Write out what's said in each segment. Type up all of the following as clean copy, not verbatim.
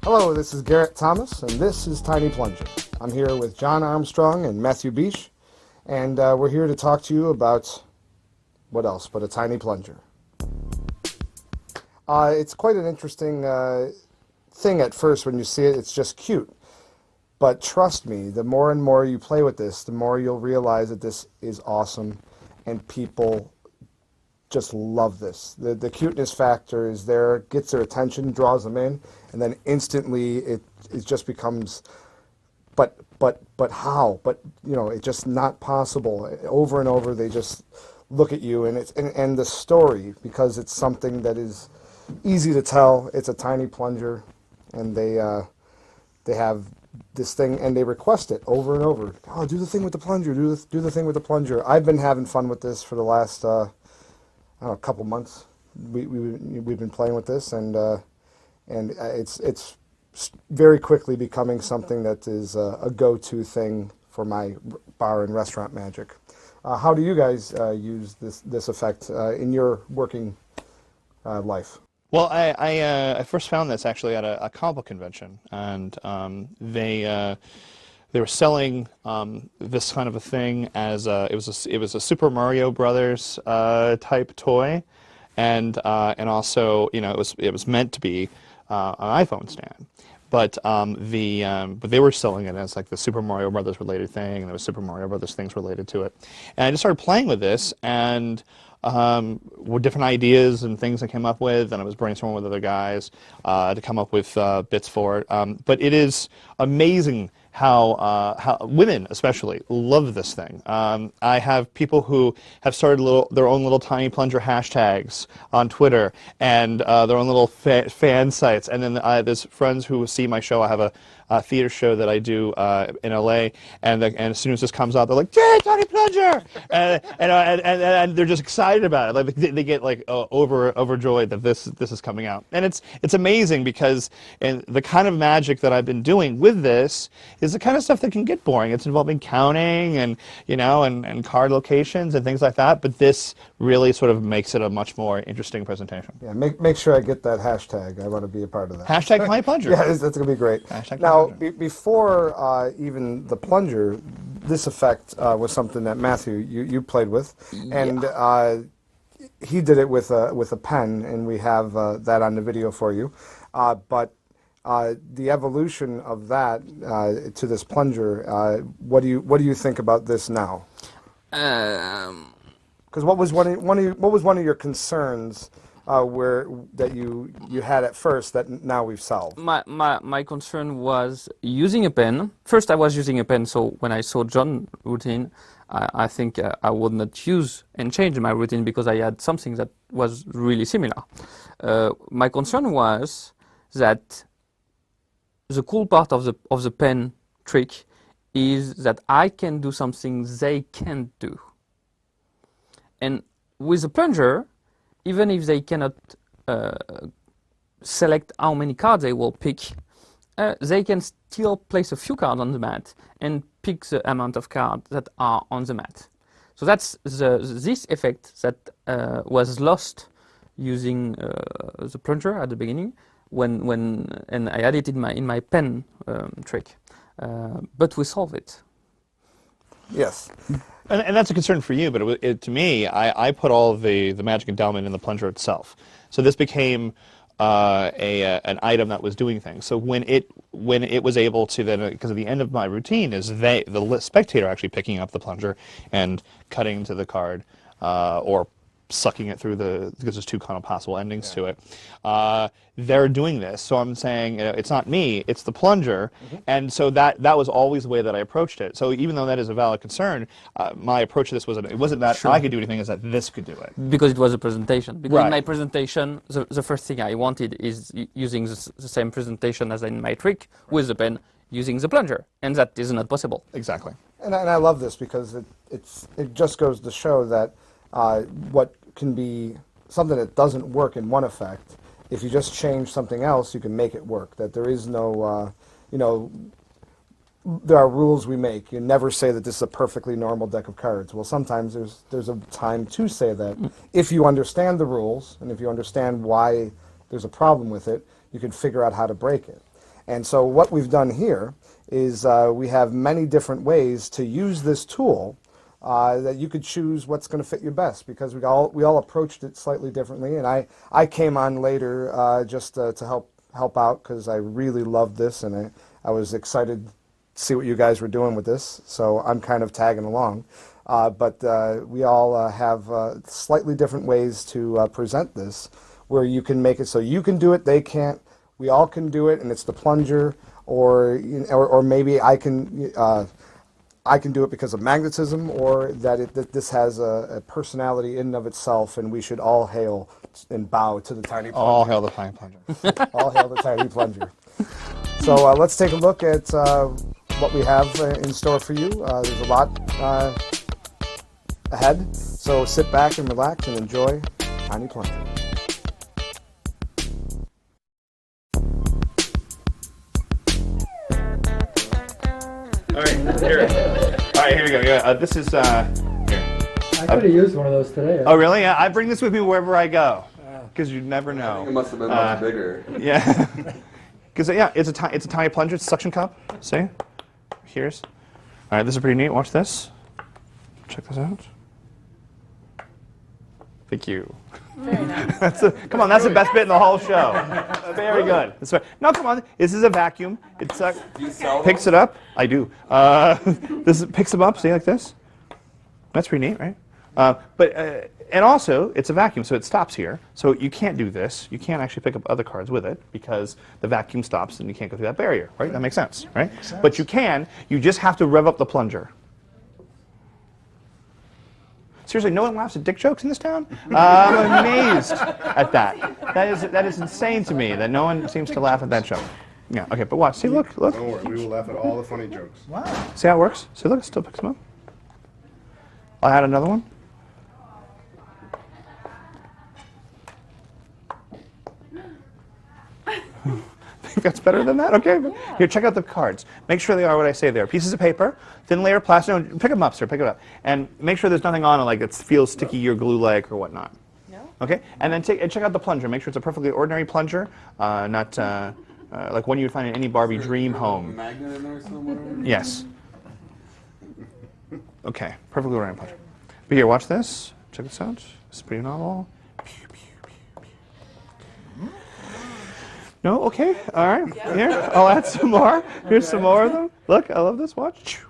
Hello, this is Garrett Thomas, and this is Tiny Plunger. I'm here with John Armstrong and Matthew Beach, and we're here to talk to you about what else but a tiny plunger. It's quite an interesting thing at first when you see it. It's just cute. But trust me, the more and more you play with this, the more you'll realize that this is awesome, and people just love this. The cuteness factor is there, gets their attention, draws them in, and then instantly it just becomes, but how? But you know, it's just not possible. Over and over, they just look at you, and and the story, because it's something that is easy to tell. It's a tiny plunger, and they have this thing, and they request it over and over. Oh, do the thing with the plunger. Do the thing with the plunger. I've been having fun with this for the last I don't know, a couple months. We've been playing with this, and it's very quickly becoming something that is a go-to thing for my bar and restaurant magic. How do you guys use this effect in your working life? Well, I first found this actually at a comic book convention, and they were selling this kind of a thing as it was a Super Mario Brothers type toy, and also, you know, it was meant to be an iPhone stand. But but they were selling it as like the Super Mario Brothers related thing, and there was Super Mario Brothers things related to it. And I just started playing with this, and with different ideas and things I came up with, and I was brainstorming with other guys to come up with bits for it. But it is amazing how women especially love this thing. I have people who have started their own little tiny plunger hashtags on Twitter, and their own little fan sites. And then there's friends who see my show. I have a theater show that I do in LA, and as soon as this comes out, they're like, "Yay, tiny plunger!" and they're just excited about it. Like they get like overjoyed that this is coming out. And it's amazing because the kind of magic that I've been doing with this is the kind of stuff that can get boring. It's involving counting and, you know, and card locations and things like that. But this really sort of makes it a much more interesting presentation. Yeah, make sure I get that hashtag. I want to be a part of that. Hashtag tiny plunger. Yeah, that's going to be great. Hashtag now, before even the plunger, this effect was something that Matthew, you played with. And he did it with a pen, and we have that on the video for you. But the evolution of that to this plunger, what do you think about this now? Because what was one of your concerns that you had at first that now we've solved? My concern was using a pen. First, I was using a pen, so when I saw John's routine, I think I would not use and change my routine because I had something that was really similar. My concern was that the cool part of the pen trick is that I can do something they can't do. And with the plunger, even if they cannot select how many cards they will pick, they can still place a few cards on the mat and pick the amount of cards that are on the mat. So that's this effect that was lost using the plunger at the beginning and I added it in my pen trick. But we solve it. Yes. And that's a concern for you, but to me, I put all of the magic endowment in the plunger itself. So this became an item that was doing things. So when it was able to then, because at the end of my routine is the spectator actually picking up the plunger and cutting to the card, or sucking it through because there's two kind of possible endings to it. They're doing this, so I'm saying it's not me, it's the plunger, and so that was always the way that I approached it. So even though that is a valid concern, my approach to this wasn't that I could do anything, is that this could do it. Because it was a presentation. Because in my presentation, the first thing I wanted is using the same presentation as in my trick with the pen, using the plunger, and that is not possible. Exactly. And I love this because it just goes to show that what can be something that doesn't work in one effect, if you just change something else, you can make it work. That there is no, there are rules we make. You never say that this is a perfectly normal deck of cards. Well, sometimes there's a time to say that. If you understand the rules and if you understand why there's a problem with it, you can figure out how to break it. And so what we've done here is we have many different ways to use this tool that you could choose what's going to fit you best, because we all approached it slightly differently. And I came on later just to help out because I really loved this, and I was excited to see what you guys were doing with this. So I'm kind of tagging along. But we all have slightly different ways to present this, where you can make it so you can do it, they can't, we all can do it, and it's the plunger, or maybe I can do it because of magnetism, or that this has a personality in and of itself, and we should all hail and bow to the tiny plunger. All hail the tiny plunger. All hail the tiny plunger. So let's take a look at what we have in store for you. There's a lot ahead, so sit back and relax and enjoy Tiny Plunger. All right, here we go. Yeah, this is here. I could have used one of those today. Oh, really? Yeah, I bring this with me wherever I go, because you never know. I think it must have been much bigger. Yeah, because it's a tiny plunger. It's a suction cup. See, here's. All right, this is pretty neat. Watch this. Check this out. Thank you. Very nice. Come on, that's the best bit in the whole show. Very good. That's right. No, come on. This is a vacuum. It picks it up. I do. This picks them up. See, like this. That's pretty neat, right? And also, it's a vacuum, so it stops here. So you can't do this. You can't actually pick up other cards with it because the vacuum stops and you can't go through that barrier, right? That makes sense, right? Makes sense. But you can. You just have to rev up the plunger. Seriously, no one laughs at dick jokes in this town? I'm amazed at that. That is insane to me that no one seems to laugh at that joke. Yeah, okay, but watch. See, look. Don't worry, we will laugh at all the funny jokes. Wow. See how it works? See, look, it still picks them up. I'll add another one. Think that's better than that? Okay. Yeah. Here, check out the cards. Make sure they are what I say they are. Pieces of paper, thin layer of plastic. No, pick them up, sir. Pick it up. And make sure there's nothing on it like it feels sticky or glue-like or whatnot. No? Okay? And then check out the plunger. Make sure it's a perfectly ordinary plunger, not like one you'd find in any Barbie dream home. Magnet in there somewhere? Yes. Okay, perfectly ordinary plunger. But here, watch this. Check this out. This is pretty novel. No? Okay. All right. Here, I'll add some more. Here's some more of them. Look, I love this. Watch.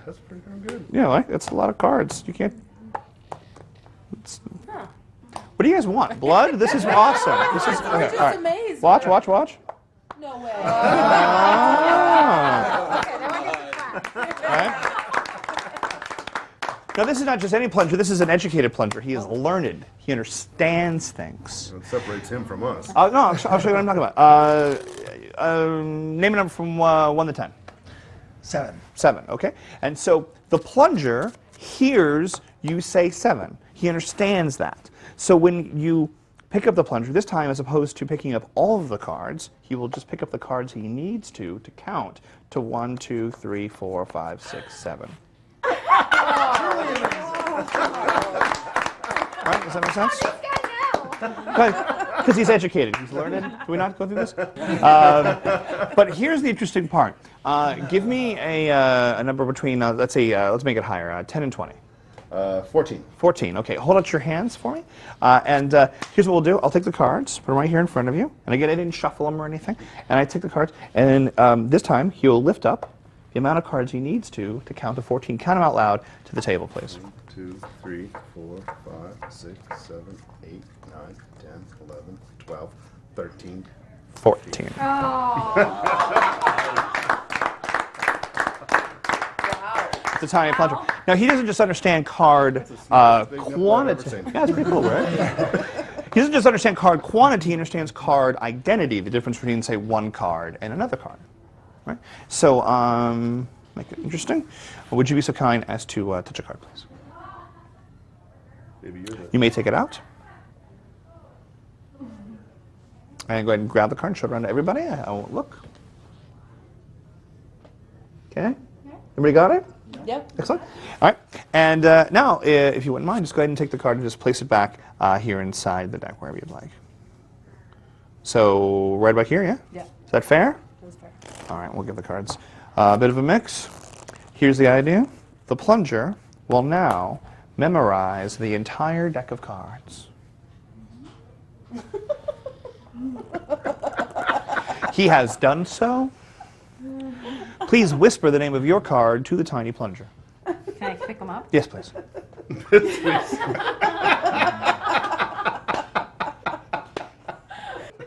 That's pretty darn good. Yeah, like that's a lot of cards. You can't. What do you guys want? Blood? This is awesome. This is I'm just all right. amazed. Watch. No way. Ah. Okay, now I get to clap. All right. Now, this is not just any plunger. This is an educated plunger. He is learned. He understands things. It separates him from us. No, I'll show you what I'm talking about. Name a number from 1 to 10. 7. 7, okay? And so the plunger hears you say 7. He understands that. So when you pick up the plunger, this time as opposed to picking up all of the cards, he will just pick up the cards he needs to count to 1, 2, 3, 4, 5, 6, 7. Right? Does that make sense? Because he's educated. He's learned. Do we not go through this? But here's the interesting part. Give me a number between, let's say, let's make it higher, 10 and 20. 14. 14. Okay, hold out your hands for me. And here's what we'll do. I'll take the cards, put them right here in front of you. And again, I didn't shuffle them or anything. And I take the cards, and then this time he'll lift up the amount of cards he needs to count to 14. Count them out loud to the table, please. 1, 2, 3, 4, 5, 6, 7, 8, 9, 10, 11, 12, 13, 14. It's a tiny plunger. Now, he doesn't just understand card quantity. Yeah, it's pretty cool, right? He doesn't just understand card quantity, he understands card identity, the difference between, say, one card and another card. Right? So, make it interesting. Would you be so kind as to touch a card, please? Maybe you're You may take it out. And go ahead and grab the card and show it around to everybody. I won't look. Okay. Everybody got it? Yep. Excellent. All right. And now, if you wouldn't mind, just go ahead and take the card and just place it back here inside the deck, wherever you'd like. So right about here, yeah? Yeah. Is that fair? That's fair. All right, we'll give the cards a bit of a mix. Here's the idea. The plunger will now memorize the entire deck of cards. He has done so. Please whisper the name of your card to the tiny plunger. Can I pick them up? Yes, please.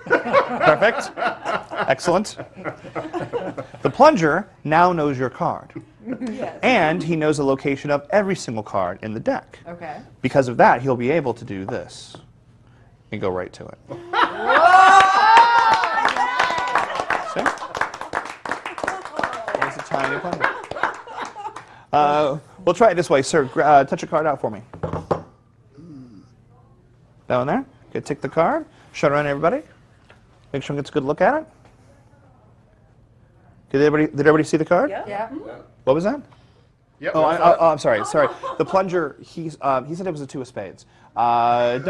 Perfect. Excellent. The plunger now knows your card. Yes. And he knows the location of every single card in the deck. Okay. Because of that, he'll be able to do this and go right to it. See? There's a tiny plunger. We'll try it this way, sir. Touch a card out for me. That one there. Okay, take the card. Show it around to everybody. Make sure one gets a good look at it. Did everybody see the card? Yeah. What was that? Yep. Oh, I'm sorry. Sorry. The plunger. He said it was a two of spades. Don't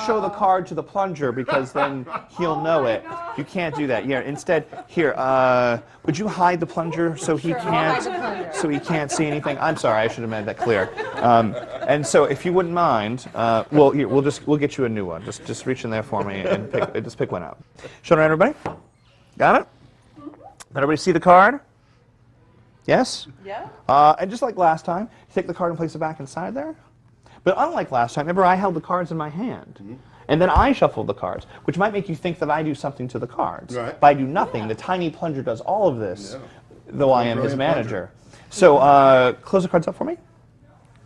show the card to the plunger because then he'll know it. You can't do that. Yeah. Instead, here. Would you hide the plunger so he can't see anything? I'm sorry. I should have made that clear. And so, if you wouldn't mind, well, here we'll get you a new one. Just reach in there for me and pick one out. Show it around, everybody. Got it? Did everybody see the card? Yes? Yeah. And just like last time, you take the card and place it back inside there. But unlike last time, remember I held the cards in my hand. And then I shuffled the cards, which might make you think that I do something to the cards. Right. But I do nothing. The tiny plunger does all of this, though I am his Brilliant manager. So close the cards up for me.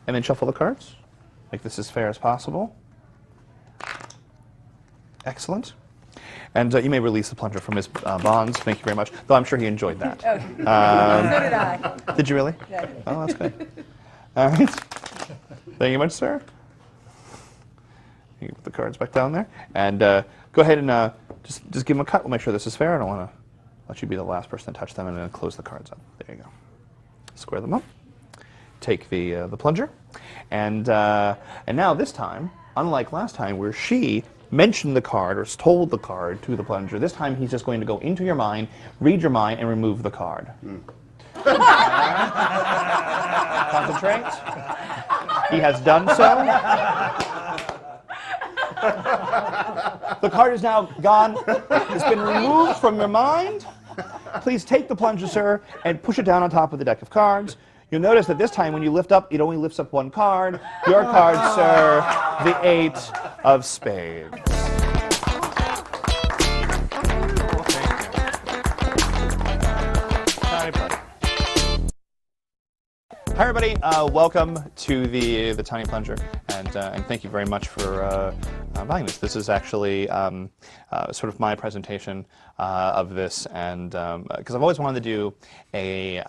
And then shuffle the cards. Make this as fair as possible. Excellent. And you may release the plunger from his bonds. Thank you very much. Though I'm sure he enjoyed that. So did I. Did you really? Yeah. Oh, that's good. All right. Thank you much, sir. You can put the cards back down there. And go ahead and just give them a cut. We'll make sure this is fair. I don't want to let you be the last person to touch them and then close the cards up. There you go. Square them up. Take the plunger. And now this time, unlike last time where she mentioned the card or told the card to the plunger, this time he's just going to go into your mind, read your mind, and remove the card. Concentrate. He has done so. The card is now gone. It's been removed from your mind. Please take the plunger, sir, and push it down on top of the deck of cards. You'll notice that this time when you lift up, it only lifts up one card. Your card, sir, the 8 of spades. Hi everybody, welcome to the Tiny Plunger, and thank you very much for buying this. This is actually sort of my presentation of this, and because I've always wanted to do a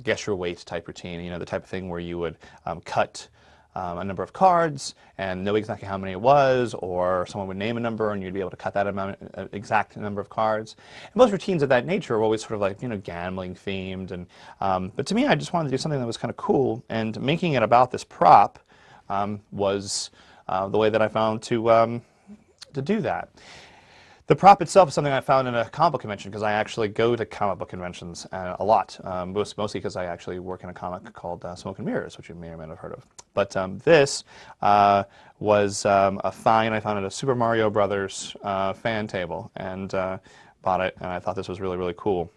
guess your weight type routine, you know, the type of thing where you would cut a number of cards and know exactly how many it was, or someone would name a number and you'd be able to cut that exact number of cards. And most routines of that nature are always sort of like, you know, gambling themed. And but to me, I just wanted to do something that was kind of cool, and making it about this prop was the way that I found to do that. The prop itself is something I found in a comic book convention, because I actually go to comic book conventions a lot, mostly because I actually work in a comic called Smoke and Mirrors, which you may or may not have heard of. But this was a find I found at a Super Mario Brothers fan table, and bought it, and I thought this was really, really cool.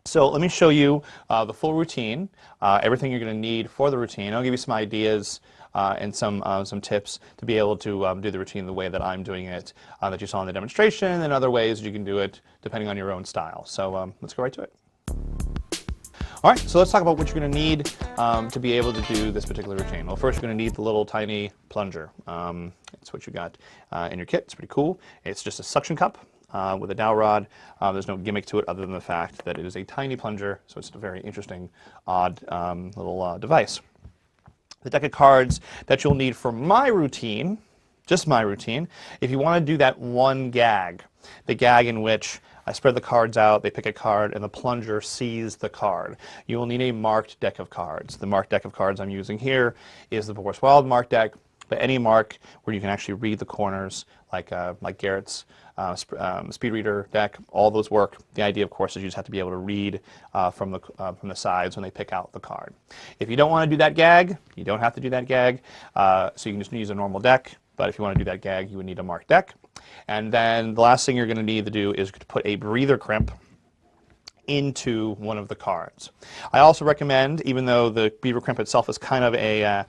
So let me show you the full routine, everything you're going to need for the routine. I'll give you some ideas and some tips to be able to do the routine the way that I'm doing it, that you saw in the demonstration, and other ways you can do it depending on your own style. So let's go right to it. All right, so let's talk about what you're going to need to be able to do this particular routine. Well, first you're going to need the little tiny plunger. It's what you got in your kit. It's pretty cool. It's just a suction cup with a dowel rod. There's no gimmick to it other than the fact that it is a tiny plunger, so it's a very interesting, odd little device. The deck of cards that you'll need for my routine, just my routine, if you want to do that one gag, the gag in which I spread the cards out, they pick a card, and the plunger sees the card. You will need a marked deck of cards. The marked deck of cards I'm using here is the Boris Wild marked deck, but any mark where you can actually read the corners, like Garrett's speed reader deck, all those work. The idea, of course, is you just have to be able to read from the sides when they pick out the card. If you don't want to do that gag, you don't have to do that gag, so you can just use a normal deck. But if you want to do that gag, you would need a marked deck. And then the last thing you're going to need to do is to put a breather crimp into one of the cards. I also recommend, even though the beaver crimp itself is kind of a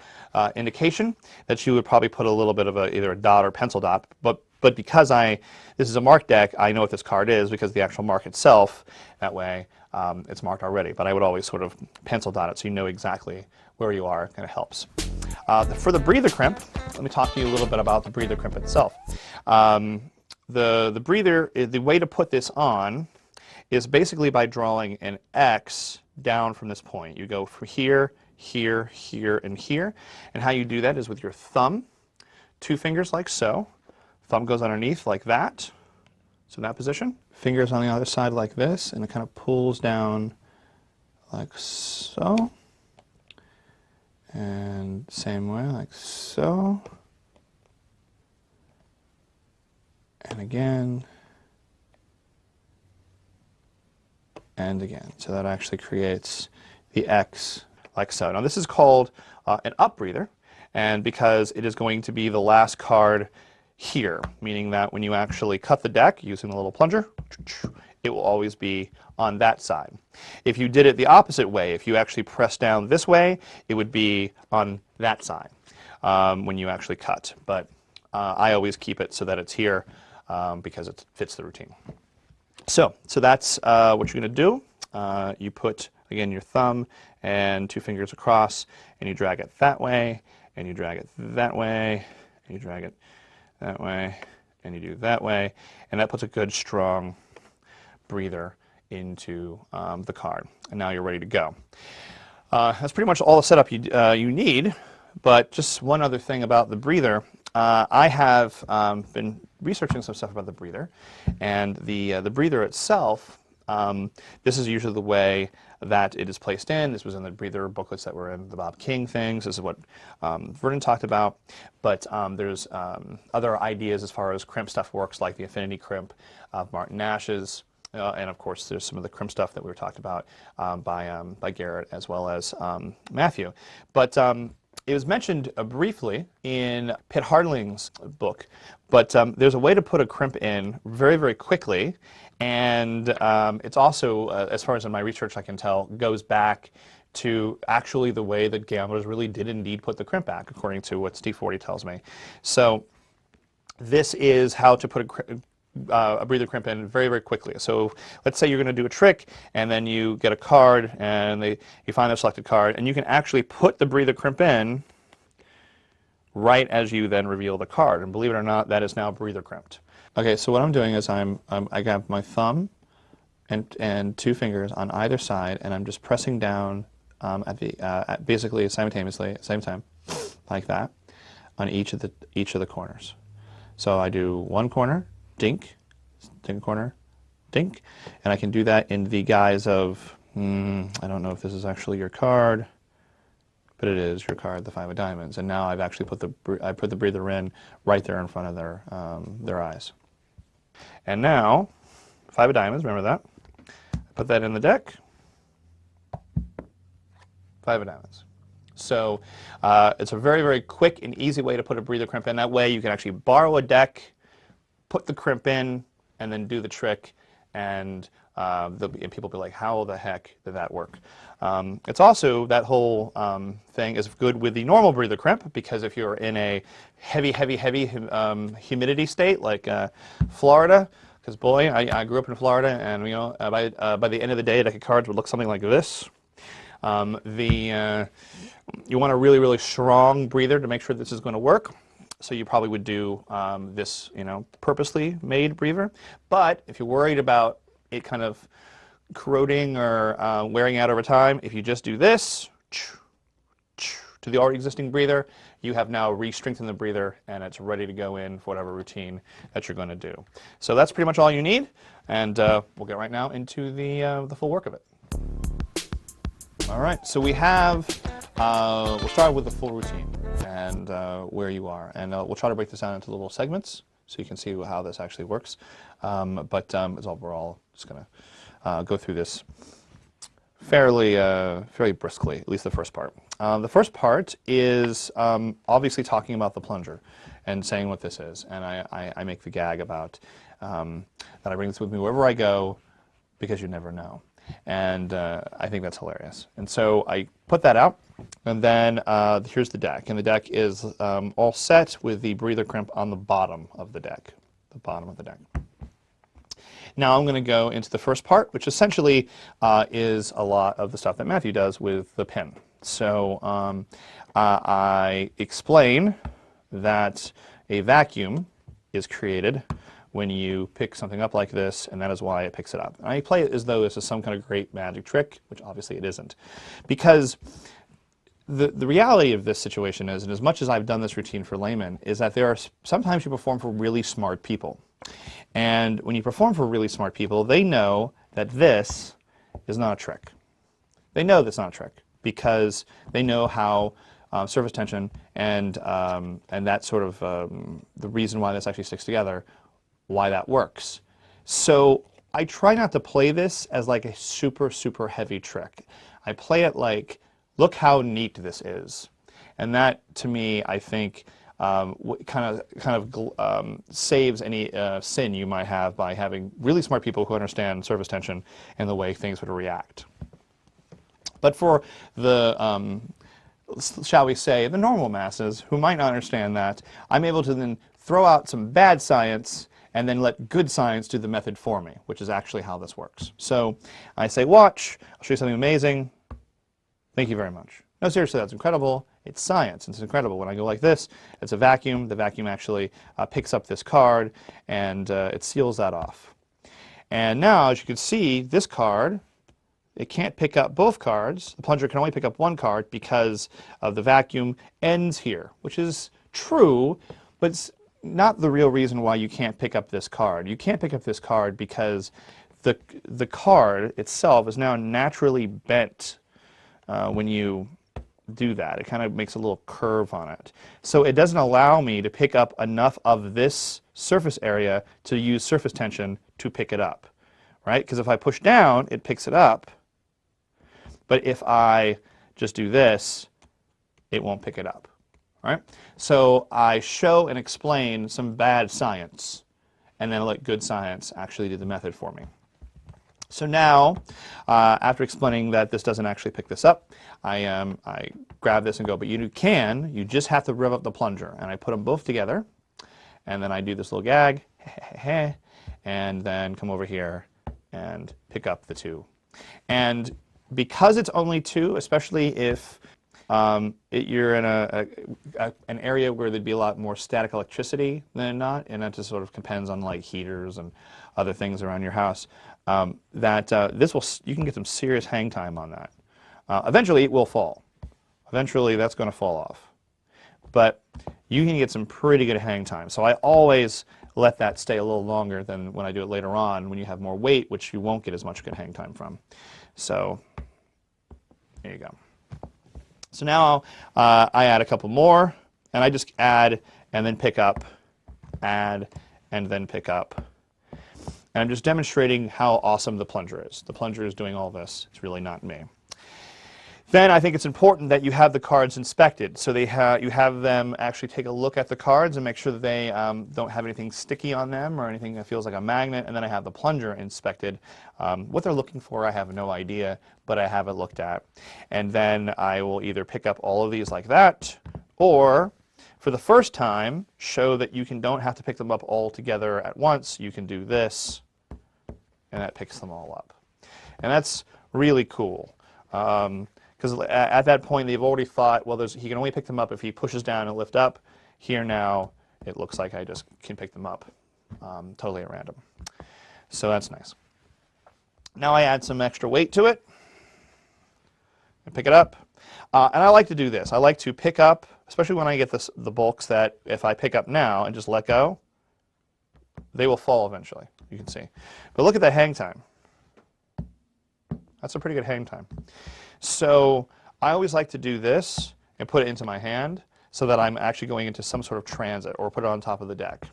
indication, that you would probably put a little bit of either a dot or pencil dot. But because this is a marked deck, I know what this card is because the actual mark itself, that way it's marked already. But I would always sort of pencil dot it so you know exactly where you are. It kind of helps. For the breather crimp, let me talk to you a little bit about the breather crimp itself. The breather, the way to put this on is basically by drawing an X down from this point. You go from here, here, here, and here. And how you do that is with your thumb, 2 fingers like so. Thumb goes underneath like that, so in that position. Fingers on the other side like this, and it kind of pulls down like so. And same way, like so. And again. And again. So that actually creates the X like so. Now this is called an up breather, and because it is going to be the last card here, meaning that when you actually cut the deck using the little plunger, it will always be on that side. If you did it the opposite way, if you actually press down this way, it would be on that side when you actually cut. But I always keep it so that it's here because it fits the routine. So that's what you're going to do. You put, again, your thumb and 2 fingers across, and you drag it that way, and you drag it that way, and you drag it that way, and you do that way, and that puts a good, strong breather into the card. And now you're ready to go. That's pretty much all the setup you need, but just one other thing about the breather. I have been researching some stuff about the breather, and the breather itself, this is usually the way that it is placed in. This was in the breather booklets that were in the Bob King things. This is what Vernon talked about. But there's other ideas as far as crimp stuff works, like the Affinity crimp of Martin Nash's. And of course, there's some of the crimp stuff that we were talked about by Garrett as well as Matthew. But it was mentioned briefly in Pitt Hardling's book, but there's a way to put a crimp in very, very quickly, and it's also, as far as in my research I can tell, goes back to actually the way that gamblers really did indeed put the crimp back, according to what Steve Forty tells me. So this is how to put a breather crimp in very, very quickly. So let's say you're going to do a trick, and then you get a card, and you find the selected card, and you can actually put the breather crimp in right as you then reveal the card. And believe it or not, that is now breather crimped. Okay, so what I'm doing is I got my thumb and 2 fingers on either side, and I'm just pressing down basically simultaneously at the same time, like that, on each of the corners. So I do one corner, dink, second corner, dink, and I can do that in the guise of, I don't know if this is actually your card, but it is your card, the 5 of diamonds. And now I've actually put the breather in right there in front of their eyes. And now, 5 of diamonds, remember that? I put that in the deck, 5 of diamonds. So it's a very, very quick and easy way to put a breather crimp in. That way you can actually borrow a deck, put the crimp in, and then do the trick, and people will be like, how the heck did that work? It's also, that whole thing is good with the normal breather crimp, because if you're in a heavy, heavy, heavy humidity state like Florida, because boy, I grew up in Florida, and you know, by the end of the day, a deck of cards would look something like this. You want a really, really strong breather to make sure this is going to work. So you probably would do this, purposely made breather. But if you're worried about it kind of corroding or wearing out over time, if you just do this to the already existing breather, you have now re-strengthened the breather and it's ready to go in for whatever routine that you're going to do. So that's pretty much all you need, and we'll get right now into the full work of it. All right, so we have, we'll start with the full routine and where you are. And we'll try to break this down into little segments so you can see how this actually works. But as overall, just going to go through this fairly briskly, at least the first part. The first part is obviously talking about the plunger and saying what this is. And I make the gag about that I bring this with me wherever I go because you never know. And I think that's hilarious. And so I put that out, and then here's the deck. And the deck is all set with the breather crimp on the bottom of the deck. Now I'm going to go into the first part, which essentially is a lot of the stuff that Matthew does with the pin. So I explain that a vacuum is created when you pick something up like this, and that is why it picks it up. And I play it as though this is some kind of great magic trick, which obviously it isn't. Because the reality of this situation is, and as much as I've done this routine for laymen, is that there are sometimes you perform for really smart people. And when you perform for really smart people, they know that this is not a trick. They know that's not a trick because they know how surface tension and that sort of the reason why this actually sticks together, why that works. So I try not to play this as like a super, super heavy trick. I play it like, look how neat this is. And that, to me, I think kind of saves any sin you might have by having really smart people who understand surface tension and the way things would react. But for the, shall we say, the normal masses who might not understand that, I'm able to then throw out some bad science and then let good science do the method for me, which is actually how this works. So I say, watch, I'll show you something amazing. Thank you very much. No, seriously, that's incredible. It's science. It's incredible. When I go like this, it's a vacuum. The vacuum actually picks up this card, and it seals that off. And now, as you can see, this card, it can't pick up both cards. The plunger can only pick up one card because of the vacuum ends here, which is true, but it's not the real reason why you can't pick up this card. You can't pick up this card because the card itself is now naturally bent when you do that. It kind of makes a little curve on it. So it doesn't allow me to pick up enough of this surface area to use surface tension to pick it up, right? Because if I push down, it picks it up. But if I just do this, it won't pick it up. Right? So I show and explain some bad science, and then let good science actually do the method for me. So now, after explaining that this doesn't actually pick this up, I grab this and go, but you just have to rev up the plunger. And I put them both together, and then I do this little gag, and then come over here and pick up the two. And because it's only two, especially if you're in an area where there'd be a lot more static electricity than not, and that just sort of depends on like heaters and other things around your house, you can get some serious hang time on that. Eventually it will fall. Eventually that's going to fall off. But you can get some pretty good hang time. So I always let that stay a little longer than when I do it later on when you have more weight, which you won't get as much good hang time from. So there you go. So now I add a couple more, and I just add and then pick up, add and then pick up. And I'm just demonstrating how awesome the plunger is. The plunger is doing all this. It's really not me. Then I think it's important that you have the cards inspected. So you have them actually take a look at the cards and make sure that they don't have anything sticky on them or anything that feels like a magnet. And then I have the plunger inspected. What they're looking for, I have no idea, but I have it looked at. And then I will either pick up all of these like that, or for the first time, show that you don't have to pick them up all together at once. You can do this, and that picks them all up. And that's really cool. Because at that point, they've already thought, well, he can only pick them up if he pushes down and lift up. Here now, it looks like I just can pick them up totally at random. So that's nice. Now I add some extra weight to it and pick it up. And I like to do this. I like to pick up especially when I get the bulks that if I pick up now and just let go, they will fall eventually, you can see. But look at the hang time. That's a pretty good hang time. So I always like to do this and put it into my hand so that I'm actually going into some sort of transit, or put it on top of the deck.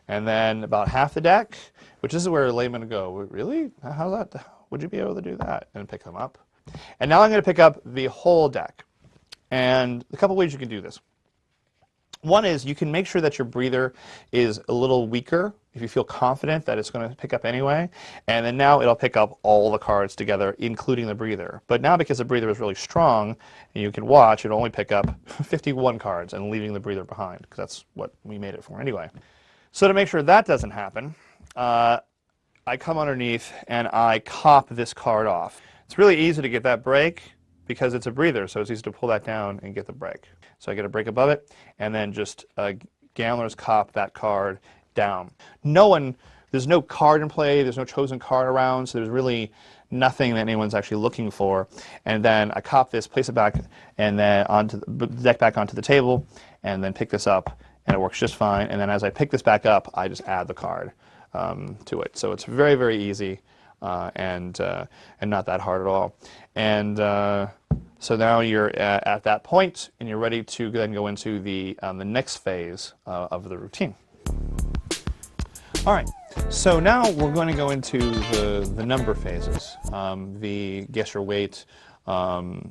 And then about half the deck, which is where a layman would go, really? How's that? Would you be able to do that? And pick them up. And now I'm going to pick up the whole deck. And a couple ways you can do this. One is you can make sure that your breather is a little weaker if you feel confident that it's going to pick up anyway. And then now it'll pick up all the cards together, including the breather. But now because the breather is really strong, and you can watch, it'll only pick up 51 cards and leaving the breather behind, because that's what we made it for anyway. So to make sure that doesn't happen, I come underneath and I cop this card off. It's really easy to get that break because it's a breather, so it's easy to pull that down and get the break. So I get a break above it, and then just Gambler's cop that card down. There's no card in play, there's no chosen card around, so there's really nothing that anyone's actually looking for. And then I cop this, place it back, and then onto the deck back onto the table, and then pick this up, and it works just fine. And then as I pick this back up, I just add the card to it. So it's very, very easy and not that hard at all. And so now you're at that point, and you're ready to then go into the next phase of the routine. All right, so now we're going to go into the number phases, the guess your weight, direct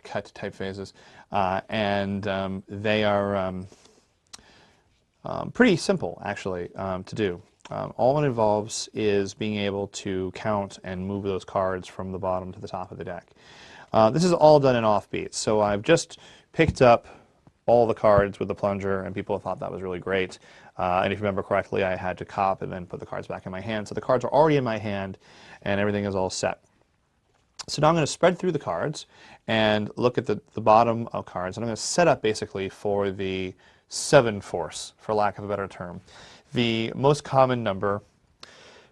cut type phases, and they are pretty simple actually to do. All it involves is being able to count and move those cards from the bottom to the top of the deck. This is all done in offbeats, so I've just picked up all the cards with the plunger, and people thought that was really great. And if you remember correctly, I had to cop and then put the cards back in my hand. So the cards are already in my hand, and everything is all set. So now I'm going to spread through the cards and look at the bottom of cards, and I'm going to set up basically for the 7 force, for lack of a better term. The most common number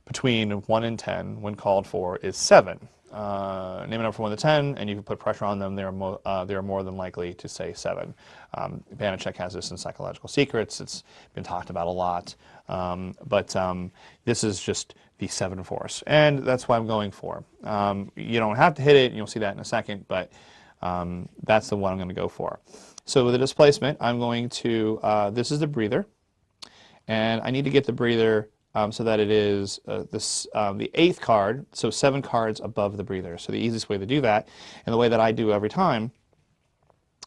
between 1 and 10 when called for is 7. Name a number from 1 to 10, and you can put pressure on them. They are more than likely to say 7. Banachek has this in Psychological Secrets. It's been talked about a lot. But this is just the 7 force, and that's what I'm going for. You don't have to hit it, and you'll see that in a second, but that's the one I'm going to go for. So with the displacement, I'm going to, this is the breather, and I need to get the breather so that it is the 8th card, so 7 cards above the breather. So the easiest way to do that, and the way that I do every time,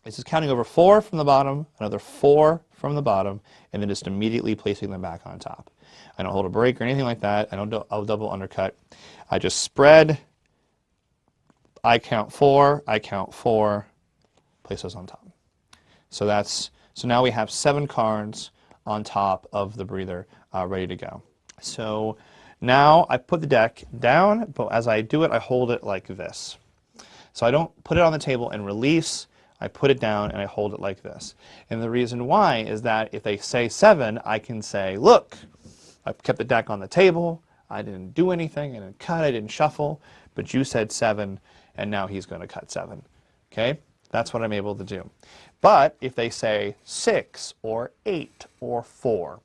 is just counting over 4 from the bottom, another 4 from the bottom, and then just immediately placing them back on top. I don't hold a break or anything like that. I don't do a double undercut. I just spread, I count 4, place those on top. So now we have 7 cards on top of the breather ready to go. So now I put the deck down, but as I do it, I hold it like this. So I don't put it on the table and release. I put it down and I hold it like this. And the reason why is that if they say 7, I can say, look, I kept the deck on the table, I didn't do anything, I didn't cut, I didn't shuffle, but you said 7, and now he's going to cut 7. Okay? That's what I'm able to do. But if they say 6 or 8 or 4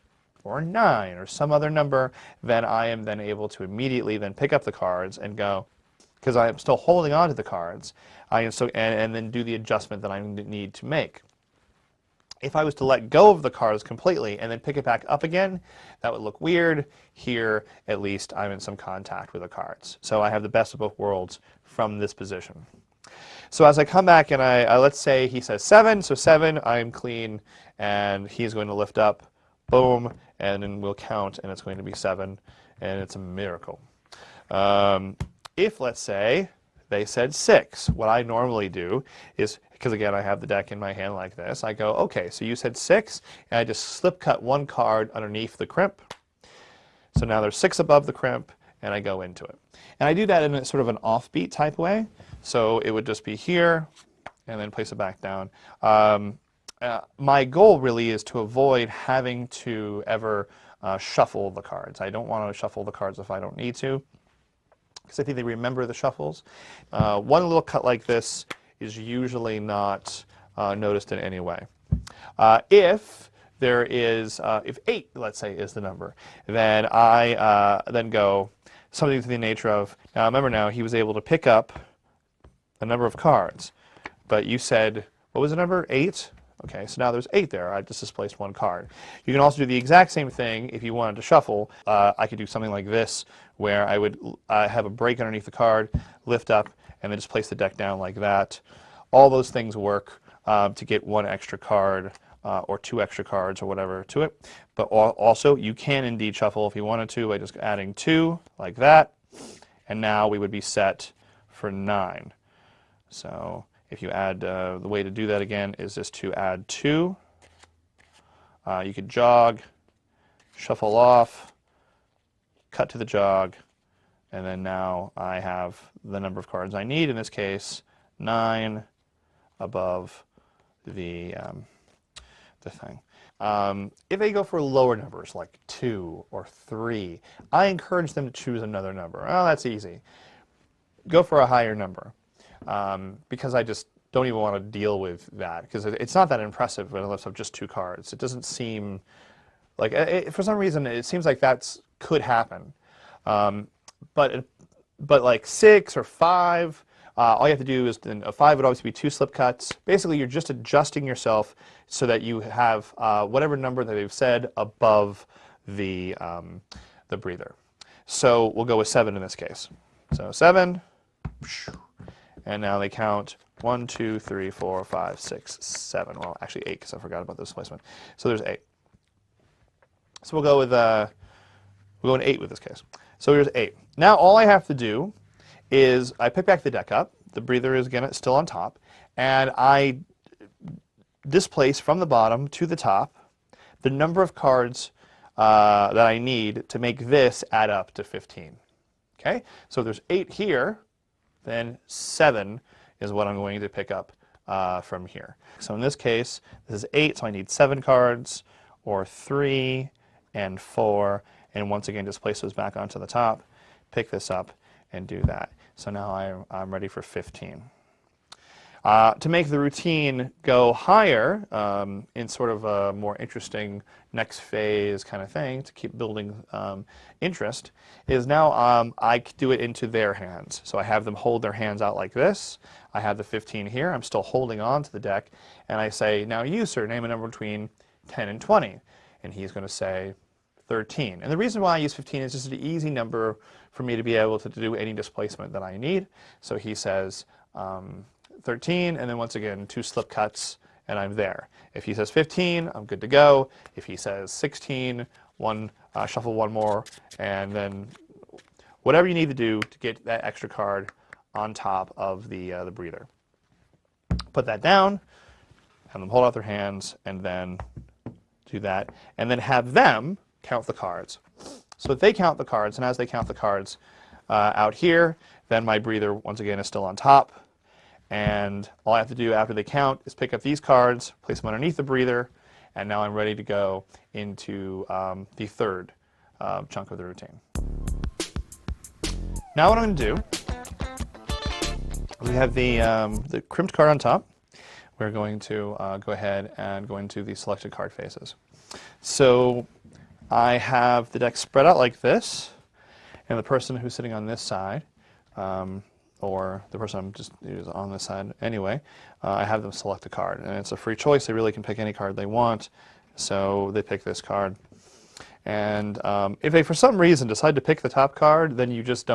or 9 or some other number, then I am then able to immediately then pick up the cards and go, because I am still holding on to the cards, and then do the adjustment that I need to make. If I was to let go of the cards completely and then pick it back up again, that would look weird. Here, at least, I'm in some contact with the cards. So I have the best of both worlds from this position. So as I come back and I let's say he says 7, so 7, I'm clean, and he's going to lift up, boom, and then we'll count, and it's going to be 7, and it's a miracle. If, let's say, they said 6, what I normally do is, because again I have the deck in my hand like this, I go, okay, so you said 6, and I just slip cut 1 card underneath the crimp. So now there's 6 above the crimp, and I go into it. And I do that in a sort of an offbeat type way. So it would just be here, and then place it back down. My goal really is to avoid having to ever shuffle the cards. I don't want to shuffle the cards if I don't need to, because I think they remember the shuffles. One little cut like this is usually not noticed in any way. If there is, if 8, let's say, is the number, then I then go something to the nature of, now remember now, he was able to pick up a number of cards, but you said, what was the number? 8? Okay, so now there's 8 there. I just displaced 1 card. You can also do the exact same thing if you wanted to shuffle. I could do something like this, where I would have a break underneath the card, lift up, and then just place the deck down like that. All those things work to get 1 extra card or 2 extra cards or whatever to it. But also, you can indeed shuffle if you wanted to by just adding 2 like that, and now we would be set for 9. So if you add, the way to do that again is just to add 2. You could jog, shuffle off, cut to the jog, and then now I have the number of cards I need, in this case 9 above the thing. If they go for lower numbers like 2 or 3, I encourage them to choose another number. Oh, that's easy. Go for a higher number. Because I just don't even want to deal with that, because it's not that impressive unless of just 2 cards. It doesn't seem like, for some reason, it seems like that could happen. But like 6 or 5, all you have to do is, then a 5 would obviously be 2 slip cuts. Basically, you're just adjusting yourself so that you have whatever number that they've said above the breather. So we'll go with 7 in this case. So 7. And now they count 1, 2, 3, 4, 5, 6, 7. Well, actually 8, because I forgot about this placement. So there's 8. So we'll go with 8 with this case. So here's 8. Now all I have to do is I pick back the deck up. The breather is again still on top, and I displace from the bottom to the top the number of cards that I need to make this add up to 15. Okay. So there's 8 here. Then 7 is what I'm going to pick up from here. So in this case, this is 8, so I need 7 cards, or 3 and 4, and once again displace those back onto the top, pick this up, and do that. So now I'm ready for 15. To make the routine go higher in sort of a more interesting next phase kind of thing, to keep building interest, is now I do it into their hands. So I have them hold their hands out like this. I have the 15 here. I'm still holding on to the deck. And I say, now you, sir, name a number between 10 and 20. And he's going to say 13. And the reason why I use 15 is just an easy number for me to be able to do any displacement that I need. So he says 13, and then once again 2 slip cuts, and I'm there. If he says 15, I'm good to go. If he says 16, shuffle 1 more, and then whatever you need to do to get that extra card on top of the breather. Put that down, have them hold out their hands, and then do that, and then have them count the cards. So if they count the cards, and as they count the cards out here, then my breather once again is still on top. And all I have to do after they count is pick up these cards, place them underneath the breather, and now I'm ready to go into the third chunk of the routine. Now what I'm going to do, we have the crimped card on top. We're going to go ahead and go into the selected card faces. So I have the deck spread out like this, and the person who's sitting on this side, or the person I'm just on this side anyway, I have them select a card. And it's a free choice. They really can pick any card they want. So they pick this card. And if they, for some reason, decide to pick the top card, then you just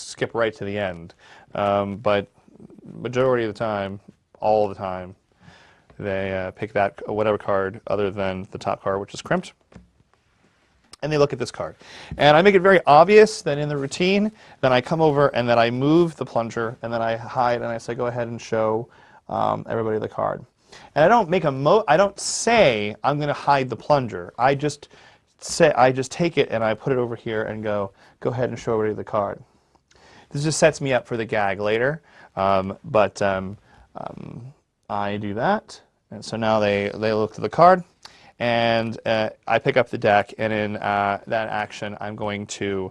skip right to the end. But majority of the time, all the time, they pick that whatever card other than the top card, which is crimped. And they look at this card. And I make it very obvious that in the routine, then I come over and then I move the plunger, and then I hide and I say, go ahead and show everybody the card. And I don't make I don't say I'm going to hide the plunger. I just take it and I put it over here and go ahead and show everybody the card. This just sets me up for the gag later, but I do that, and so now they look to the card. And I pick up the deck, and in that action, I'm going to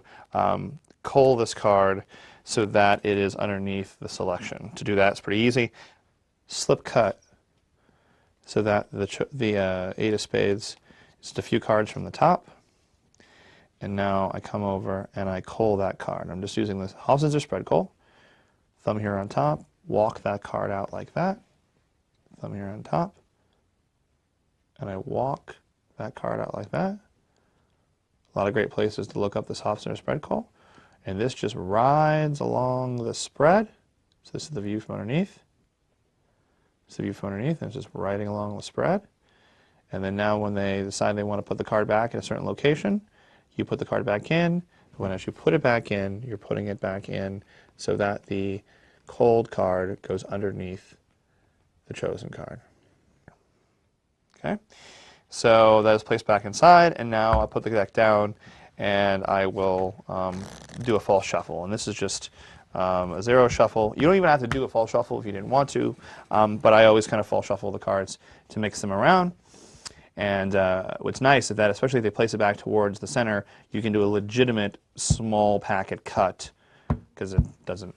cull this card so that it is underneath the selection. To do that, it's pretty easy. Slip cut so that the eight of spades is just a few cards from the top. And now I come over and I cull that card. I'm just using this half scissors spread cull. Thumb here on top, walk that card out like that. Thumb here on top. And I walk that card out like that. A lot of great places to look up this half scissors spread cull. And this just rides along the spread. So this is the view from underneath. It's the view from underneath, and it's just riding along the spread. And then now when they decide they want to put the card back in a certain location, you put the card back in. When as you put it back in, you're putting it back in so that the cold card goes underneath the chosen card. Okay, so that is placed back inside, and now I'll put the deck down, and I will do a false shuffle. And this is just a zero shuffle. You don't even have to do a false shuffle if you didn't want to, but I always kind of false shuffle the cards to mix them around. And what's nice is that, especially if they place it back towards the center, you can do a legitimate small packet cut because it doesn't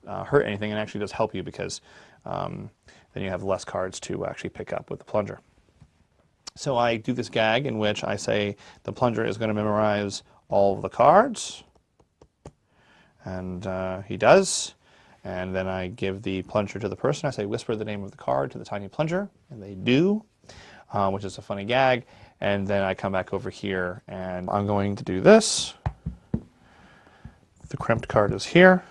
hurt anything and actually does help you because then you have less cards to actually pick up with the plunger. So I do this gag in which I say the plunger is going to memorize all of the cards. And he does. And then I give the plunger to the person. I say, whisper the name of the card to the tiny plunger. And they do, which is a funny gag. And then I come back over here and I'm going to do this. The crimped card is here,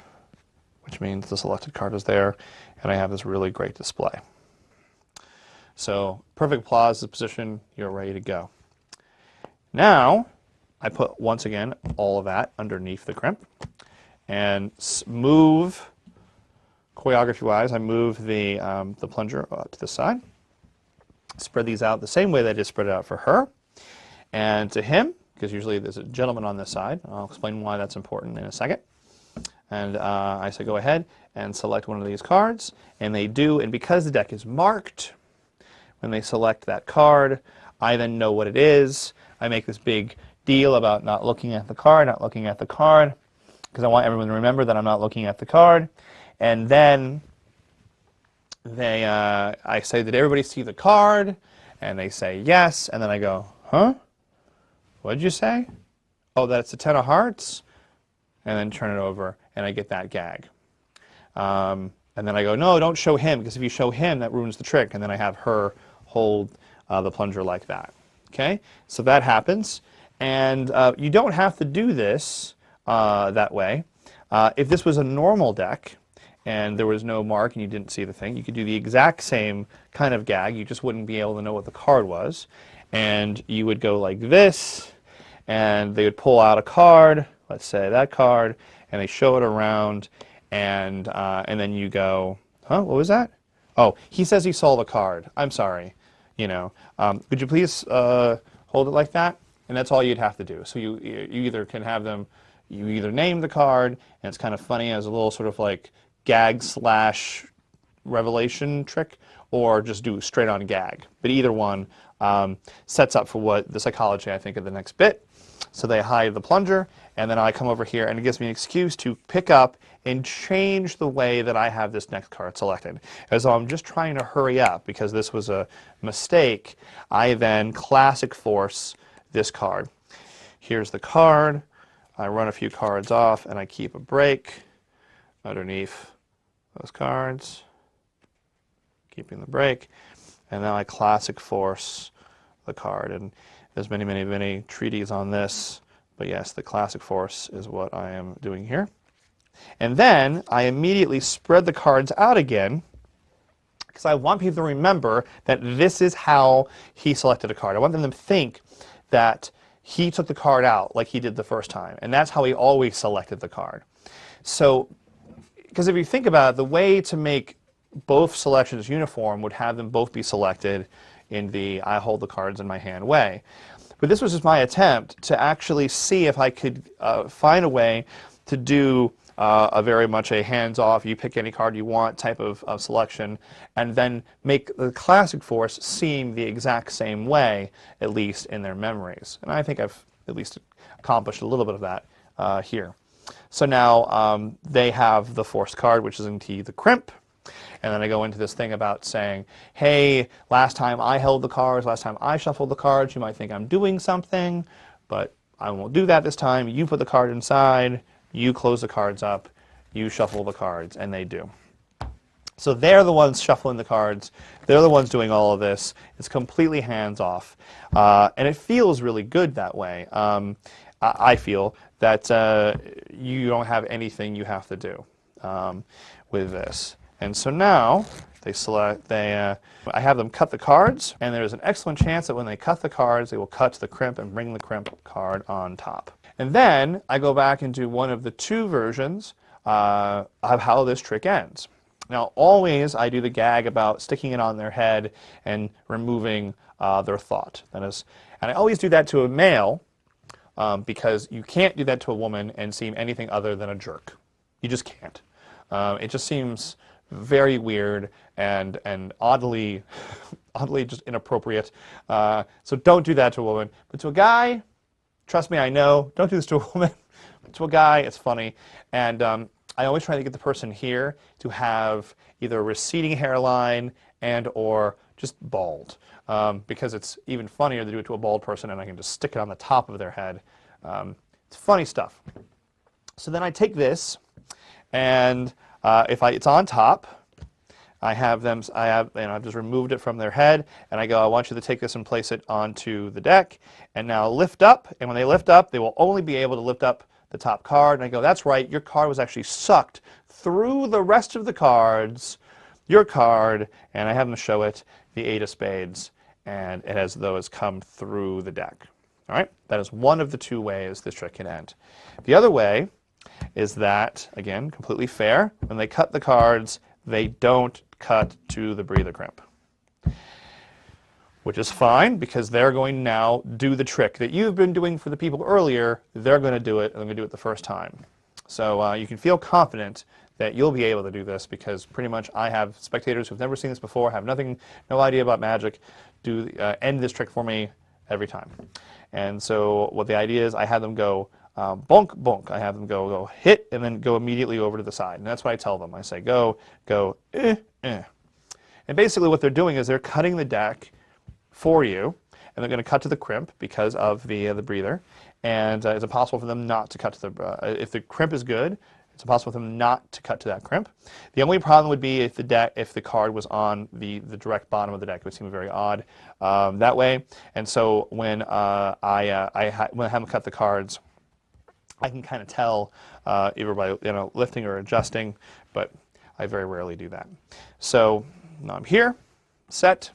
which means the selected card is there. And I have this really great display. So perfect applause is the position. You're ready to go. Now I put, once again, all of that underneath the crimp. And move, choreography-wise, I move the plunger to the side. Spread these out the same way that I just spread it out for her. And to him, because usually there's a gentleman on this side, I'll explain why that's important in a second. And I say go ahead and select one of these cards, and they do, and because the deck is marked, when they select that card, I then know what it is. I make this big deal about not looking at the card, because I want everyone to remember that I'm not looking at the card. And then I say, did everybody see the card? And they say yes. And then I go, huh? What did you say? Oh, that's a 10 of hearts? And then turn it over, and I get that gag. And then I go, no, don't show him, because if you show him, that ruins the trick. And then I have her hold the plunger like that. Okay? So that happens. And you don't have to do this that way. If this was a normal deck and there was no mark and you didn't see the thing, you could do the exact same kind of gag. You just wouldn't be able to know what the card was. And you would go like this, and they would pull out a card, let's say that card, and they show it around, and then you go, huh, what was that? Oh, he says he saw the card. I'm sorry. You know, could you please hold it like that? And that's all you'd have to do. So you either can have them, you either name the card, and it's kind of funny as a little sort of like gag / revelation trick, or just do straight on gag. But either one sets up for what the psychology, I think, of the next bit. So they hide the plunger, and then I come over here, and it gives me an excuse to pick up and change the way that I have this next card selected. As though I'm just trying to hurry up because this was a mistake, I then classic force this card. Here's the card. I run a few cards off, and I keep a break underneath those cards, keeping the break, and then I classic force the card. And there's many, many, many treaties on this, but yes, the classic force is what I am doing here. And then I immediately spread the cards out again, because I want people to remember that this is how he selected a card. I want them to think that he took the card out like he did the first time, and that's how he always selected the card. So, because if you think about it, the way to make both selections uniform would have them both be selected in the I hold the cards in my hand way. But this was just my attempt to actually see if I could find a way to do a very much a hands-off, you pick any card you want type of selection, and then make the classic force seem the exact same way, at least in their memories. And I think I've at least accomplished a little bit of that here. So now they have the forced card, which is indeed the crimp, And then I go into this thing about saying, hey, last time I held the cards, last time I shuffled the cards, you might think I'm doing something, but I won't do that this time. You put the card inside, you close the cards up, you shuffle the cards, and they do. So they're the ones shuffling the cards. They're the ones doing all of this. It's completely hands-off. And it feels really good that way. I feel that you don't have anything you have to do with this. And so now they select, I have them cut the cards, and there's an excellent chance that when they cut the cards, they will cut to the crimp and bring the crimp card on top. And then I go back and do one of the two versions of how this trick ends. Now, always I do the gag about sticking it on their head and removing their thought. That is, and I always do that to a male because you can't do that to a woman and seem anything other than a jerk. You just can't. It just seems very weird and oddly just inappropriate. So don't do that to a woman. But to a guy, trust me, I know, don't do this to a woman. But to a guy, it's funny. And I always try to get the person here to have either a receding hairline and or just bald, because it's even funnier to do it to a bald person and I can just stick it on the top of their head. It's funny stuff. So then I take this, and it's on top, I've just removed it from their head, and I go, I want you to take this and place it onto the deck, and now lift up, and when they lift up, they will only be able to lift up the top card, and I go, that's right, your card was actually sucked through the rest of the cards, your card, and I have them show it, the 8 of spades, and it as though it's come through the deck. All right, that is one of the two ways this trick can end. The other way is that, again, completely fair, when they cut the cards, they don't cut to the breather crimp, which is fine because they're going to now do the trick that you've been doing for the people earlier. They're going to do it, and they're going to do it the first time. So you can feel confident that you'll be able to do this because pretty much I have spectators who've never seen this before, have no idea about magic, end this trick for me every time. And so what the idea is, I have them go bonk, bonk. I have them go hit, and then go immediately over to the side. And that's what I tell them. I say go, eh. And basically what they're doing is they're cutting the deck for you, and they're going to cut to the crimp because of the breather, and it's impossible for them not to cut to the, if the crimp is good, it's impossible for them not to cut to that crimp. The only problem would be if the card was on the direct bottom of the deck. It would seem very odd that way, and so when I have them cut the cards, I can kind of tell either by lifting or adjusting, but I very rarely do that. So now I'm here, set,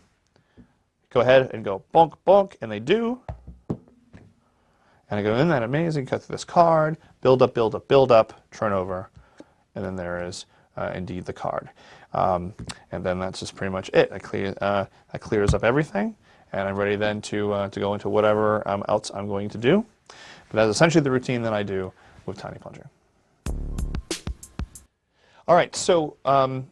go ahead and go bonk, bonk, and they do. And I go, isn't that amazing? Cut through this card, build up, build up, build up, turn over, and then there is indeed the card. And then that's just pretty much it. That clears up everything, and I'm ready then to go into whatever else I'm going to do. But that's essentially the routine that I do with Tiny Plunger. All right, so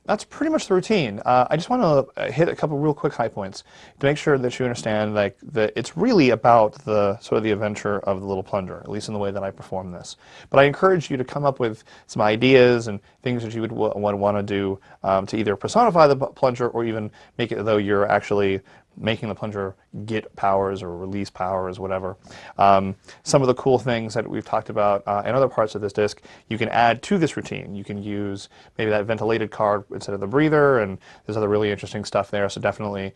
that's pretty much the routine. I just want to hit a couple real quick high points to make sure that you understand that it's really about the sort of the adventure of the little plunger, at least in the way that I perform this. But I encourage you to come up with some ideas and things that you would want to do to either personify the plunger or even make it though you're actually making the plunger get powers or release powers, whatever. Some of the cool things that we've talked about in other parts of this disc, you can add to this routine. You can use maybe that ventilated card instead of the breather, and there's other really interesting stuff there, so definitely